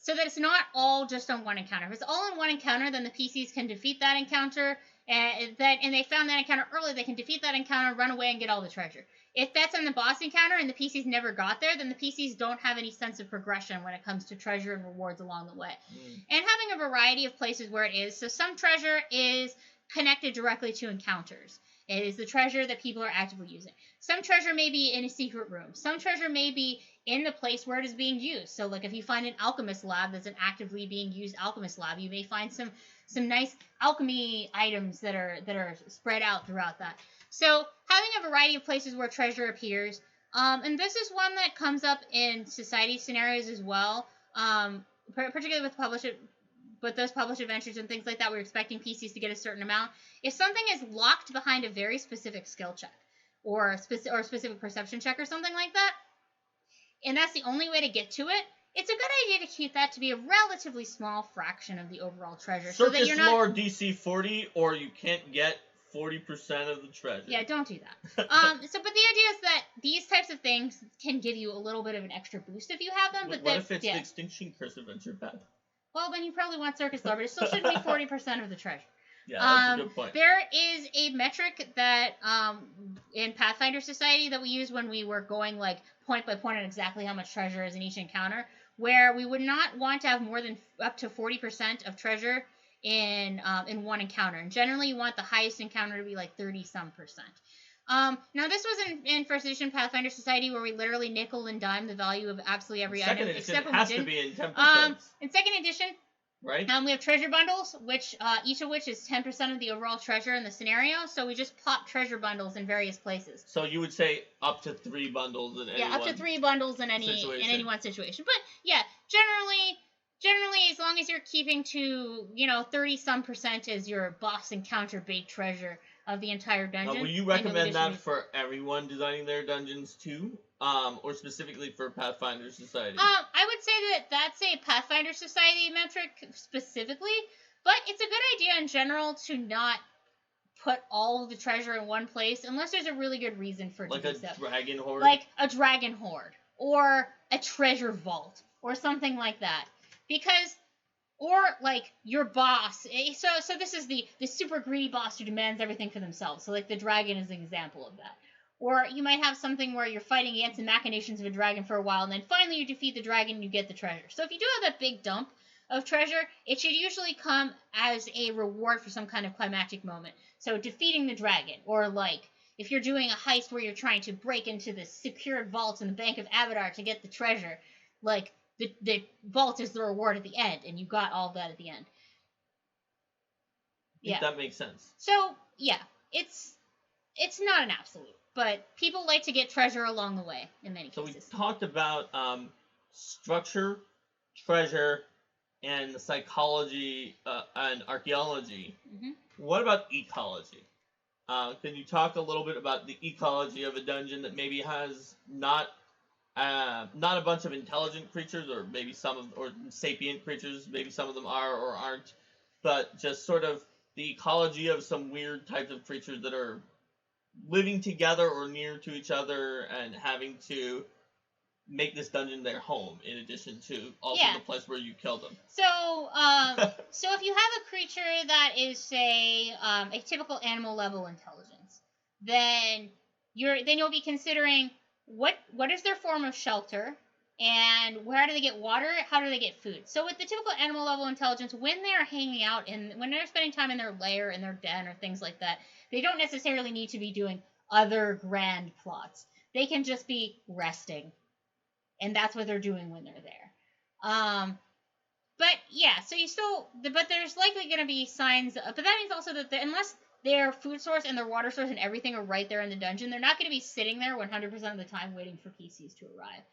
that it's not all just on one encounter. If it's all in one encounter, then the PCs can defeat that encounter. And they found that encounter early, they can defeat that encounter, run away, and get all the treasure. If that's on the boss encounter and the PCs never got there, then the PCs don't have any sense of progression when it comes to treasure and rewards along the way. And having a variety of places where it is. So some treasure is connected directly to encounters. It is the treasure that people are actively using. Some treasure may be in a secret room. Some treasure may be in the place where it is being used. So, like, if you find an alchemist lab that's an actively being used alchemist lab, you may find some nice alchemy items that are spread out throughout that. So, having a variety of places where treasure appears, and this is one that comes up in society scenarios as well, particularly with those published adventures and things like that, we're expecting PCs to get a certain amount. If something is locked behind a very specific skill check or a specific perception check or something like that, and that's the only way to get to it, it's a good idea to keep that to be a relatively small fraction of the overall treasure. So that you're not... Lore DC 40, or you can't get 40% of the treasure. Yeah, don't do that. But the idea is that these types of things can give you a little bit of an extra boost if you have them. But what if it's the Extinction Curse Adventure Path? Well, then you probably want Circus Lore, but it still shouldn't be 40% of the treasure. Yeah, that's a good point. There is a metric that in Pathfinder Society that we use when we were going like point by point on exactly how much treasure is in each encounter, where we would not want to have more than up to 40% of treasure in one encounter. And generally, you want the highest encounter to be like 30-some%. Now, this was in First Edition Pathfinder Society, where we literally nickel and dime the value of absolutely every item. Except when we didn't. It has to be in 10%. In Second Edition, right? We have treasure bundles, which each of which is 10% of the overall treasure in the scenario. So we just plop treasure bundles in various places. So you would say up to 3 bundles in any one up to 3 bundles in any one situation. But yeah, generally, as long as you're keeping to 30-some% as your boss encounter bait treasure of the entire dungeon. Will you recommend that for everyone designing their dungeons too? Or specifically for Pathfinder Society? I would say that's a Pathfinder Society metric specifically, but it's a good idea in general to not put all of the treasure in one place unless there's a really good reason for it to do so. Like a dragon horde? Like a dragon horde, or a treasure vault, or something like that. Because... Or, like, your boss. So this is the super greedy boss who demands everything for themselves. So, like, the dragon is an example of that. Or you might have something where you're fighting against the machinations of a dragon for a while, and then finally you defeat the dragon and you get the treasure. So if you do have that big dump of treasure, it should usually come as a reward for some kind of climactic moment. So defeating the dragon, or, like, if you're doing a heist where you're trying to break into the secured vaults in the Bank of Abadar to get the treasure, like... The vault is the reward at the end, and you got all of that at the end. Yeah, that makes sense. So yeah, it's not an absolute, but people like to get treasure along the way in many cases. So we talked about structure, treasure, and the psychology and archaeology. Mm-hmm. What about ecology? Can you talk a little bit about the ecology of a dungeon that maybe has not a bunch of intelligent creatures, or maybe or sapient creatures, maybe some of them are or aren't, but just sort of the ecology of some weird types of creatures that are living together or near to each other and having to make this dungeon their home, in addition to also the place where you kill them. So, so if you have a creature that is, say, a typical animal level intelligence, then you'll be considering what is their form of shelter, and where do they get water, how do they get food. So with the typical animal level intelligence, when they're hanging out and when they're spending time in their lair, in their den, or things like that, they don't necessarily need to be doing other grand plots. They can just be resting. And that's what they're doing when they're there. But yeah, so but there's likely going to be signs, but that means also that unless their food source and their water source and everything are right there in the dungeon, they're not going to be sitting there 100% of the time waiting for PCs to arrive.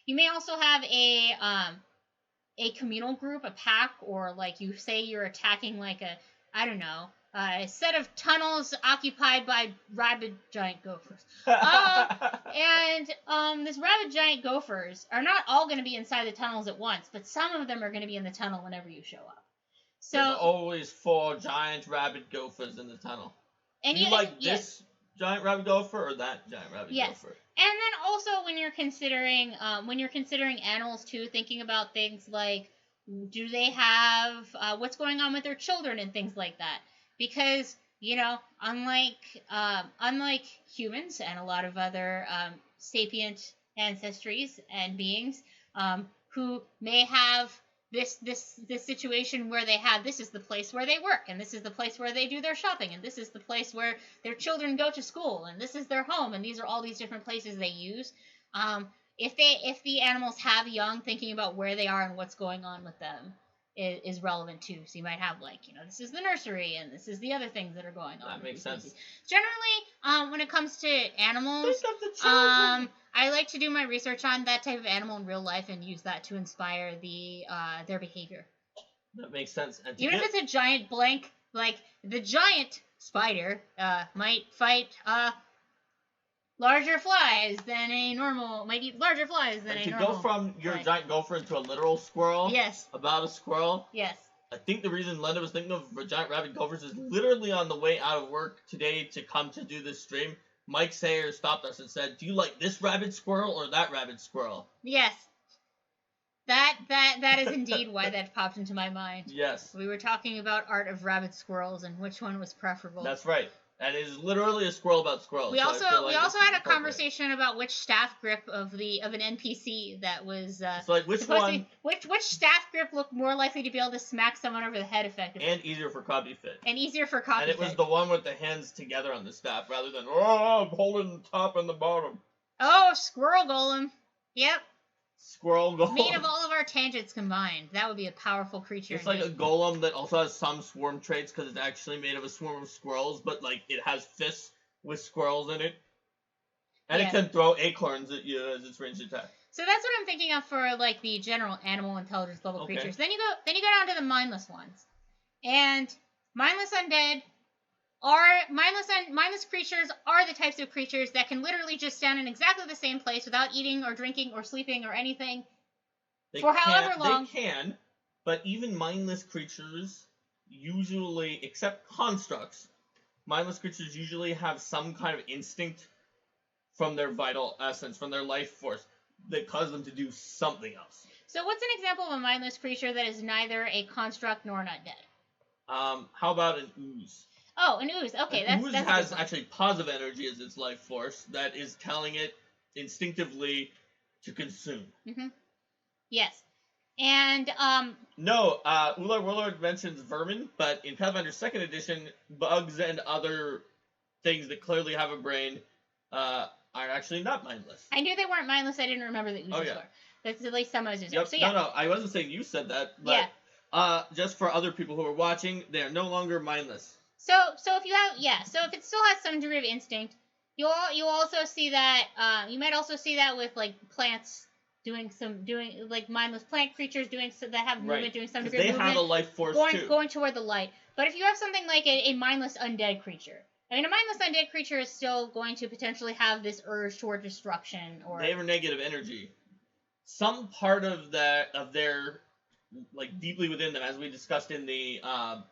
You may also have a communal group, a pack, or like you say you're attacking like a set of tunnels occupied by rabid giant gophers. And this rabid giant gophers are not all going to be inside the tunnels at once, but some of them are going to be in the tunnel whenever you show up. So there's always 4 giant rabid gophers in the tunnel. And you like this giant rabid gopher or that giant rabid gopher? And then also when you're considering animals too, thinking about things like, do they have what's going on with their children and things like that. Because, unlike humans and a lot of other sapient ancestries and beings who may have this situation where they have, this is the place where they work, and this is the place where they do their shopping, and this is the place where their children go to school, and this is their home, and these are all these different places they use. If the animals have young, thinking about where they are and what's going on with them is relevant too. So you might have this is the nursery and this is the other things that are going on. That makes sense. Species. Generally, when it comes to animals, I like to do my research on that type of animal in real life and use that to inspire their behavior. That makes sense. And even if it's a giant blank, like the giant spider might fight larger flies than a normal, might eat larger flies than a normal. To go from your giant gopher into a literal squirrel. Yes. About a squirrel. Yes. I think the reason Linda was thinking of giant rabid gophers is literally on the way out of work today to come to do this stream. Mike Sayer stopped us and said, "Do you like this rabid squirrel or that rabid squirrel?" Yes. That is indeed why that popped into my mind. Yes. We were talking about Art of Rabid Squirrels and which one was preferable. That's right. And it is literally a squirrel about squirrels. We also had a conversation about which staff grip of an NPC that was so like which staff grip looked more likely to be able to smack someone over the head effectively. And easier for copy fit. And it was the one with the hands together on the staff rather than holding the top and the bottom. Oh, Squirrel Golem. Yep. Squirrel Golem. Made of all of our tangents combined. That would be a powerful creature. It's like a golem that also has some swarm traits because it's actually made of a swarm of squirrels, but like it has fists with squirrels in it. And it can throw acorns at you as its ranged attack. So that's what I'm thinking of for like the general animal intelligence level creatures. Then you go down to the mindless ones. And mindless undead mindless creatures are the types of creatures that can literally just stand in exactly the same place without eating or drinking or sleeping or anything however long. They can, but even mindless creatures usually, except constructs, mindless creatures usually have some kind of instinct from their vital essence, from their life force, that cause them to do something else. So what's an example of a mindless creature that is neither a construct nor an undead? How about an ooze? Oh, an ooze. Okay, an ooze has actually positive energy as its life force that is telling it instinctively to consume. Mm-hmm. Yes. And, No, Ular Warlord mentions vermin, but in Pathfinder 2nd Edition, bugs and other things that clearly have a brain are actually not mindless. I knew they weren't mindless, I didn't remember the oozes were. That's at least some oozes. Yep. So, yeah. No, I wasn't saying you said that, but just for other people who are watching, they are no longer mindless. So if it still has some degree of instinct, you'll also see that you might also see that with like plants doing like mindless plant creatures that have movement, doing some degree of movement. They have a life force going toward the light. But if you have something like a mindless undead creature, I mean, a mindless undead creature is still going to potentially have this urge toward destruction, or They have negative energy. Some part of their like deeply within them, as we discussed in the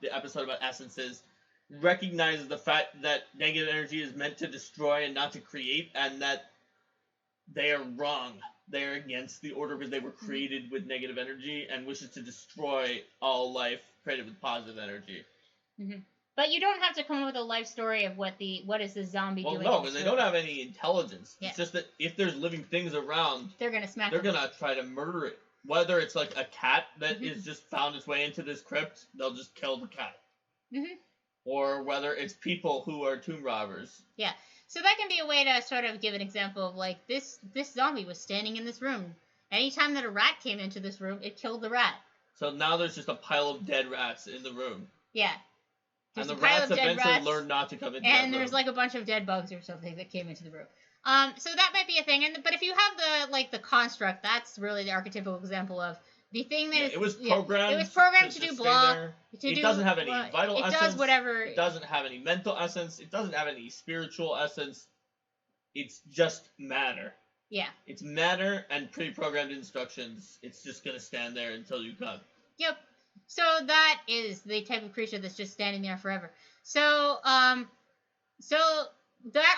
episode about essences, recognizes the fact that negative energy is meant to destroy and not to create, and that they are wrong. They are against the order because they were created with negative energy and wishes to destroy all life created with positive energy. Mm-hmm. But you don't have to come up with a life story of what is the zombie doing. Well, no, because they don't have any intelligence. Yeah. It's just that if there's living things around, they're gonna smack. They're gonna try to murder it. Whether it's like a cat that is just found its way into this crypt, they'll just kill the cat. Mm-hmm. Or whether it's people who are tomb robbers. Yeah. So that can be a way to sort of give an example of like this zombie was standing in this room. Anytime that a rat came into this room, it killed the rat. So now there's just a pile of dead rats in the room. Yeah. There's and the rats eventually learn not to come into that room. And there's like a bunch of dead bugs or something that came into the room. So that might be a thing. But if you have the construct, that's really the archetypical example of the thing that is. It was programmed. It was programmed to do blah. It doesn't have any vital essence. It does whatever. It doesn't have any mental essence. It doesn't have any spiritual essence. It's just matter. Yeah. It's matter and pre-programmed instructions. It's just gonna stand there until you come. Yep. So that is the type of creature that's just standing there forever. So that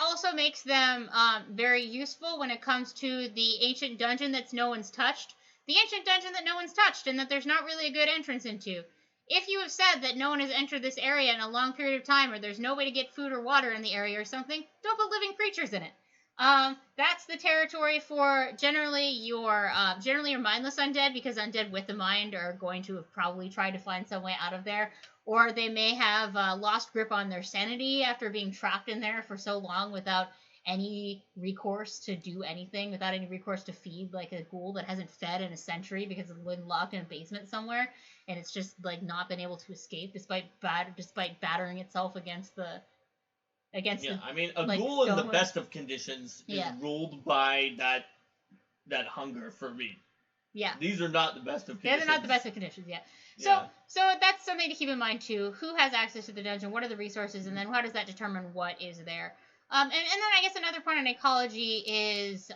also makes them very useful when it comes to the ancient dungeon that's no one's touched. The ancient dungeon that no one's touched and that there's not really a good entrance into. If you have said that no one has entered this area in a long period of time, or there's no way to get food or water in the area or something, don't put living creatures in it. That's the territory for generally your mindless undead, because undead with a mind are going to have probably tried to find some way out of there, or they may have lost grip on their sanity after being trapped in there for so long without any recourse to do anything, without any recourse to feed, like a ghoul that hasn't fed in a century because it's been locked in a basement somewhere, and it's just like not been able to escape despite battering itself against the. I mean, a ghoul in the best of conditions is ruled by that hunger for meat. Yeah. These are not the best of conditions. Yeah, they're not the best of conditions, yeah. So that's something to keep in mind, too. Who has access to the dungeon? What are the resources? And then how does that determine what is there? And then I guess another point on ecology is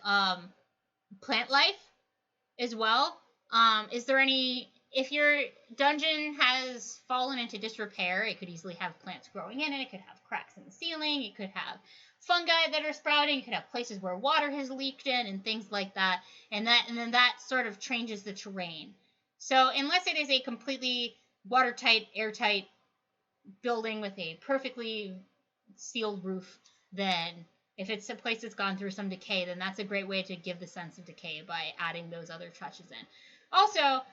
plant life as well. Is there any... If your dungeon has fallen into disrepair, it could easily have plants growing in it. It could have cracks in the ceiling. It could have fungi that are sprouting. It could have places where water has leaked in and things like that. And then that sort of changes the terrain. So unless it is a completely watertight, airtight building with a perfectly sealed roof, then if it's a place that's gone through some decay, then that's a great way to give the sense of decay by adding those other touches in. Also,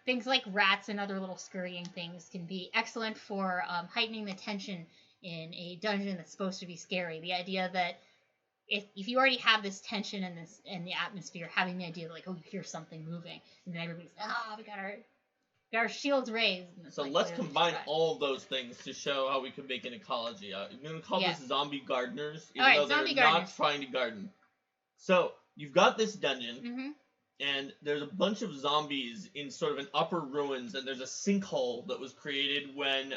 things like rats and other little scurrying things can be excellent for heightening the tension in a dungeon that's supposed to be scary. The idea that if you already have this tension in the atmosphere, having the idea that, like, oh, you hear something moving, and then everybody's, we got our shields raised. So like, let's combine all of those things to show how we can make an ecology. I'm going to call this zombie gardeners, even though they're not trying to garden. So, you've got this dungeon. Mm-hmm. And there's a bunch of zombies in sort of an upper ruins, and there's a sinkhole that was created when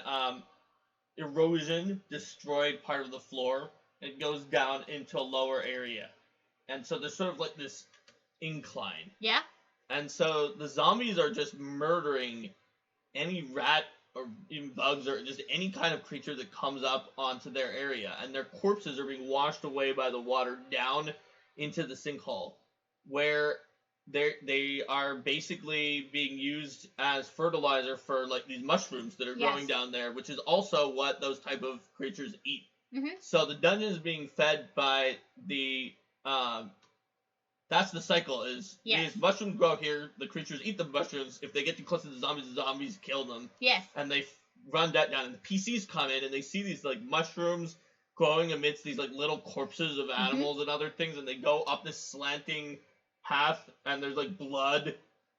erosion destroyed part of the floor, and it goes down into a lower area. And so there's sort of like this incline. Yeah. And so the zombies are just murdering any rat or even bugs or just any kind of creature that comes up onto their area, and their corpses are being washed away by the water down into the sinkhole, where they are basically being used as fertilizer for like these mushrooms that are growing down there, which is also what those type of creatures eat. Mm-hmm. So the dungeon is being fed by the that's the cycle is these mushrooms grow here, the creatures eat the mushrooms. If they get too close to the zombies kill them. Yes. And they run that down, and the PCs come in and they see these like mushrooms growing amidst these like little corpses of animals and other things, and they go up this slanting path, and there's like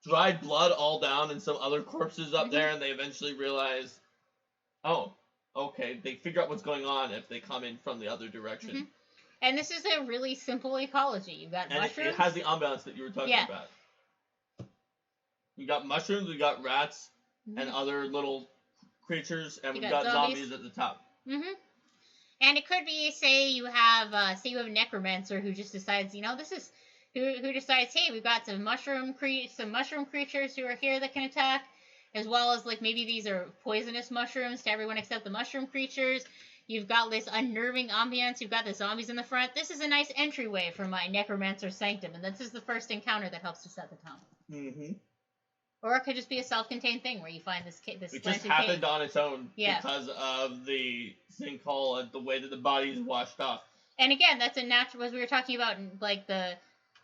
dried blood all down and some other corpses up there, and they eventually realize, oh, okay, they figure out what's going on if they come in from the other direction. And this is a really simple ecology. You've got mushrooms. It has the ambiance that you were talking about. We got mushrooms, we got rats, and other little creatures, and we've got zombies at the top. And it could be, say you have a necromancer who just decides, this is who decides, hey, we've got some mushroom creatures who are here that can attack, as well as like maybe these are poisonous mushrooms to everyone except the mushroom creatures. You've got this unnerving ambience. You've got the zombies in the front. This is a nice entryway for my necromancer sanctum, and this is the first encounter that helps to set the tone. Mm-hmm. Or it could just be a self-contained thing where you find this It just happened on its own because of the sinkhole and the way that the body's washed off. And again, that's a natural, as we were talking about, like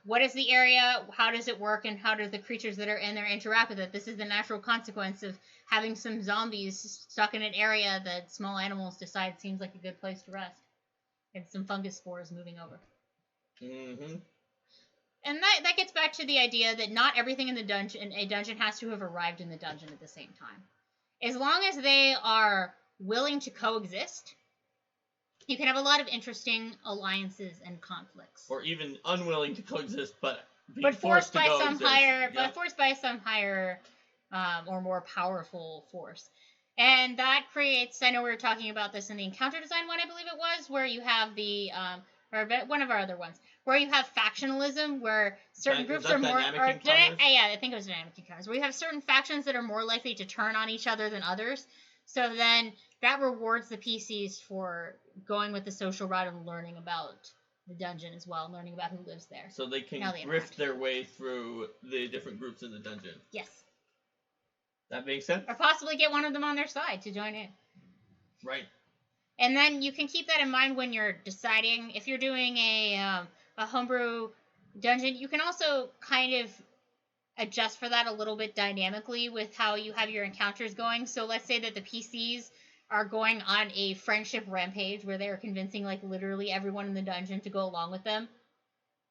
what is the area, how does it work, and how do the creatures that are in there interact with it. This is the natural consequence of having some zombies stuck in an area that small animals decide seems like a good place to rest. And some fungus spores moving over. Mm-hmm. And that gets back to the idea that not everything in a dungeon has to have arrived in the dungeon at the same time. As long as they are willing to coexist, you can have a lot of interesting alliances and conflicts. Or even unwilling to coexist, but forced by some higher or more powerful force. And that creates, I know we were talking about this in the encounter design one, I believe it was, where you have or one of our other ones, where you have factionalism, where certain groups are more, I think it was dynamic encounters, where you have certain factions that are more likely to turn on each other than others. So then that rewards the PCs for going with the social route and learning about the dungeon as well, learning about who lives there. So they can drift their way through the different groups in the dungeon. Yes. That makes sense. Or possibly get one of them on their side to join in. Right. And then you can keep that in mind when you're deciding if you're doing a homebrew dungeon. You can also kind of adjust for that a little bit dynamically with how you have your encounters going. So let's say that the PCs are going on a friendship rampage where they're convincing like literally everyone in the dungeon to go along with them.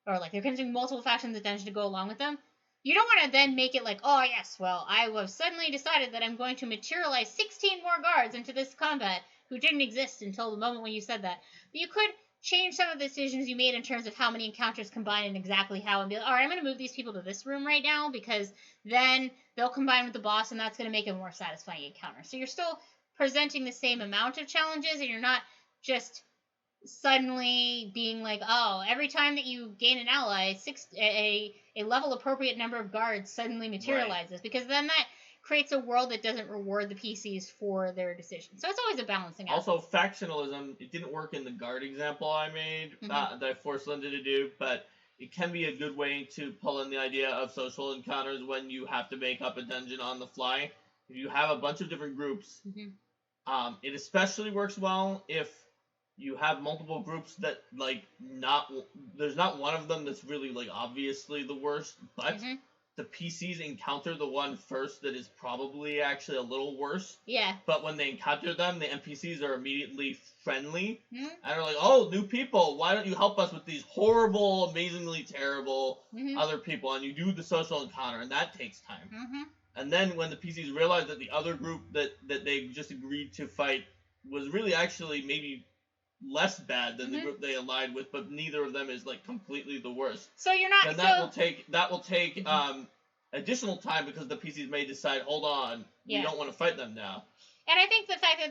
Or like they're convincing multiple factions in the dungeon to go along with them. You don't want to then make it like, oh yes, well, I have suddenly decided that I'm going to materialize 16 more guards into this combat who didn't exist until the moment when you said that. But you could change some of the decisions you made in terms of how many encounters combine and exactly how, and be like, all right, I'm going to move these people to this room right now because then they'll combine with the boss and that's going to make it a more satisfying encounter. So you're still presenting the same amount of challenges and you're not just suddenly being like, oh, every time that you gain an ally, a level appropriate number of guards suddenly materializes, right. Because then that creates a world that doesn't reward the PCs for their decisions. So it's always a balancing act. Also, factionalism, it didn't work in the guard example I made, that I forced Linda to do, but it can be a good way to pull in the idea of social encounters when you have to make up a dungeon on the fly. If you have a bunch of different groups, it especially works well if you have multiple groups that, like, there's not one of them that's really, like, obviously the worst, but the PCs encounter the one first that is probably actually a little worse. Yeah. But when they encounter them, the NPCs are immediately friendly. And they're like, oh, new people, why don't you help us with these horrible, amazingly terrible other people? And you do the social encounter, and that takes time. And then when the PCs realize that the other group that they just agreed to fight was really actually maybe less bad than the group they allied with, but neither of them is like completely the worst. So you're not. Then that will take additional time because the PCs may decide, hold on, we don't want to fight them now. And I think the fact that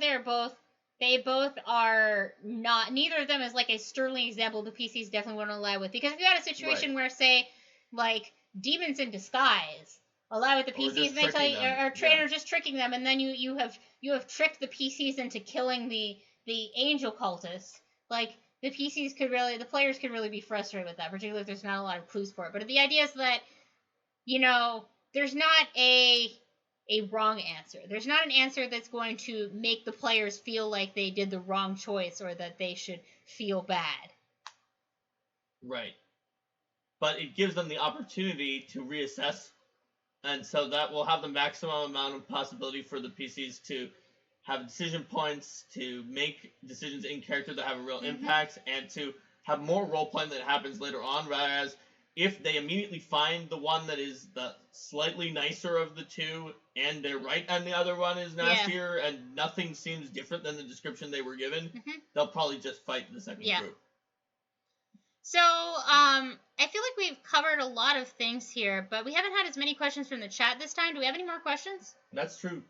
they both are not. Neither of them is like a sterling example the PCs definitely want to ally with, because if you had a situation where, say, like demons in disguise ally with the PCs, and they tell you, or trainers just tricking them, and then you have tricked the PCs into killing the angel cultists, like, the players could really be frustrated with that, particularly if there's not a lot of clues for it. But the idea is that, there's not a wrong answer. There's not an answer that's going to make the players feel like they did the wrong choice or that they should feel bad. Right. But it gives them the opportunity to reassess, and so that will have the maximum amount of possibility for the PCs to have decision points, to make decisions in character that have a real impact, and to have more role-playing that happens later on, whereas if they immediately find the one that is the slightly nicer of the two, and they're right and the other one is nastier, and nothing seems different than the description they were given, they'll probably just fight the second group. So, I feel like we've covered a lot of things here, but we haven't had as many questions from the chat this time. Do we have any more questions? That's true.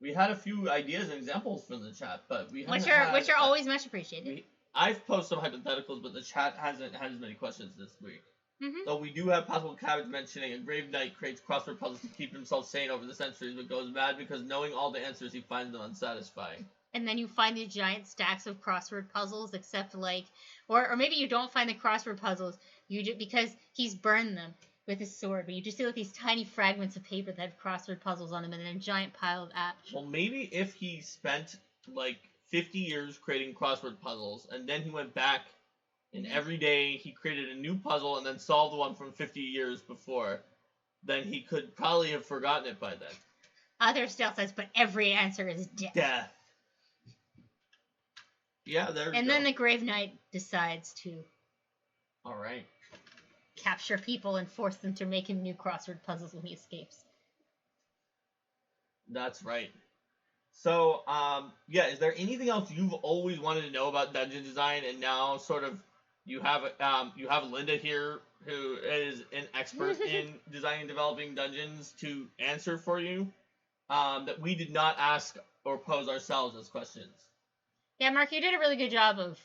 We had a few ideas and examples from the chat, but we which haven't are always much appreciated. I've posted some hypotheticals, but the chat hasn't had as many questions this week. Mm-hmm. Though we do have Possible Cabbage mentioning a Grave Knight creates crossword puzzles to keep himself sane over the centuries, but goes mad because knowing all the answers, he finds them unsatisfying. And then you find these giant stacks of crossword puzzles, except like, or maybe you don't find the crossword puzzles, because he's burned them with his sword, but you just see like these tiny fragments of paper that have crossword puzzles on them, and then a giant pile of ash. Well, maybe if he spent like 50 years creating crossword puzzles, and then he went back, and every day he created a new puzzle and then solved the one from 50 years before, then he could probably have forgotten it by then. Other still says, but every answer is death. Death. Yeah, there we go. And then the Grave Knight decides to Alright. capture people and force them to make him new crossword puzzles when he escapes. That's right. So, yeah, is there anything else you've always wanted to know about dungeon design, and now sort of you have Linda here, who is an expert in designing and developing dungeons, to answer for you, that we did not ask or pose ourselves as questions. Yeah, Mark, you did a really good job of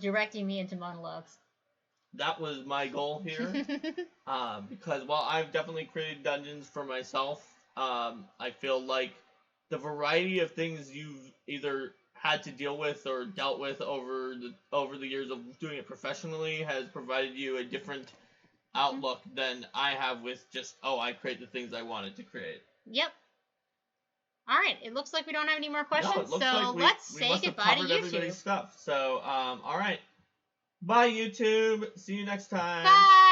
directing me into monologues. That was my goal here, because while I've definitely created dungeons for myself, I feel like the variety of things you've either had to deal with or dealt with over the years of doing it professionally has provided you a different outlook than I have with just, I create the things I wanted to create. Yep. All right, it looks like we don't have any more questions, no, it looks so like let's say goodbye to YouTube. Everybody's stuff. So, all right. Bye, YouTube. See you next time. Bye.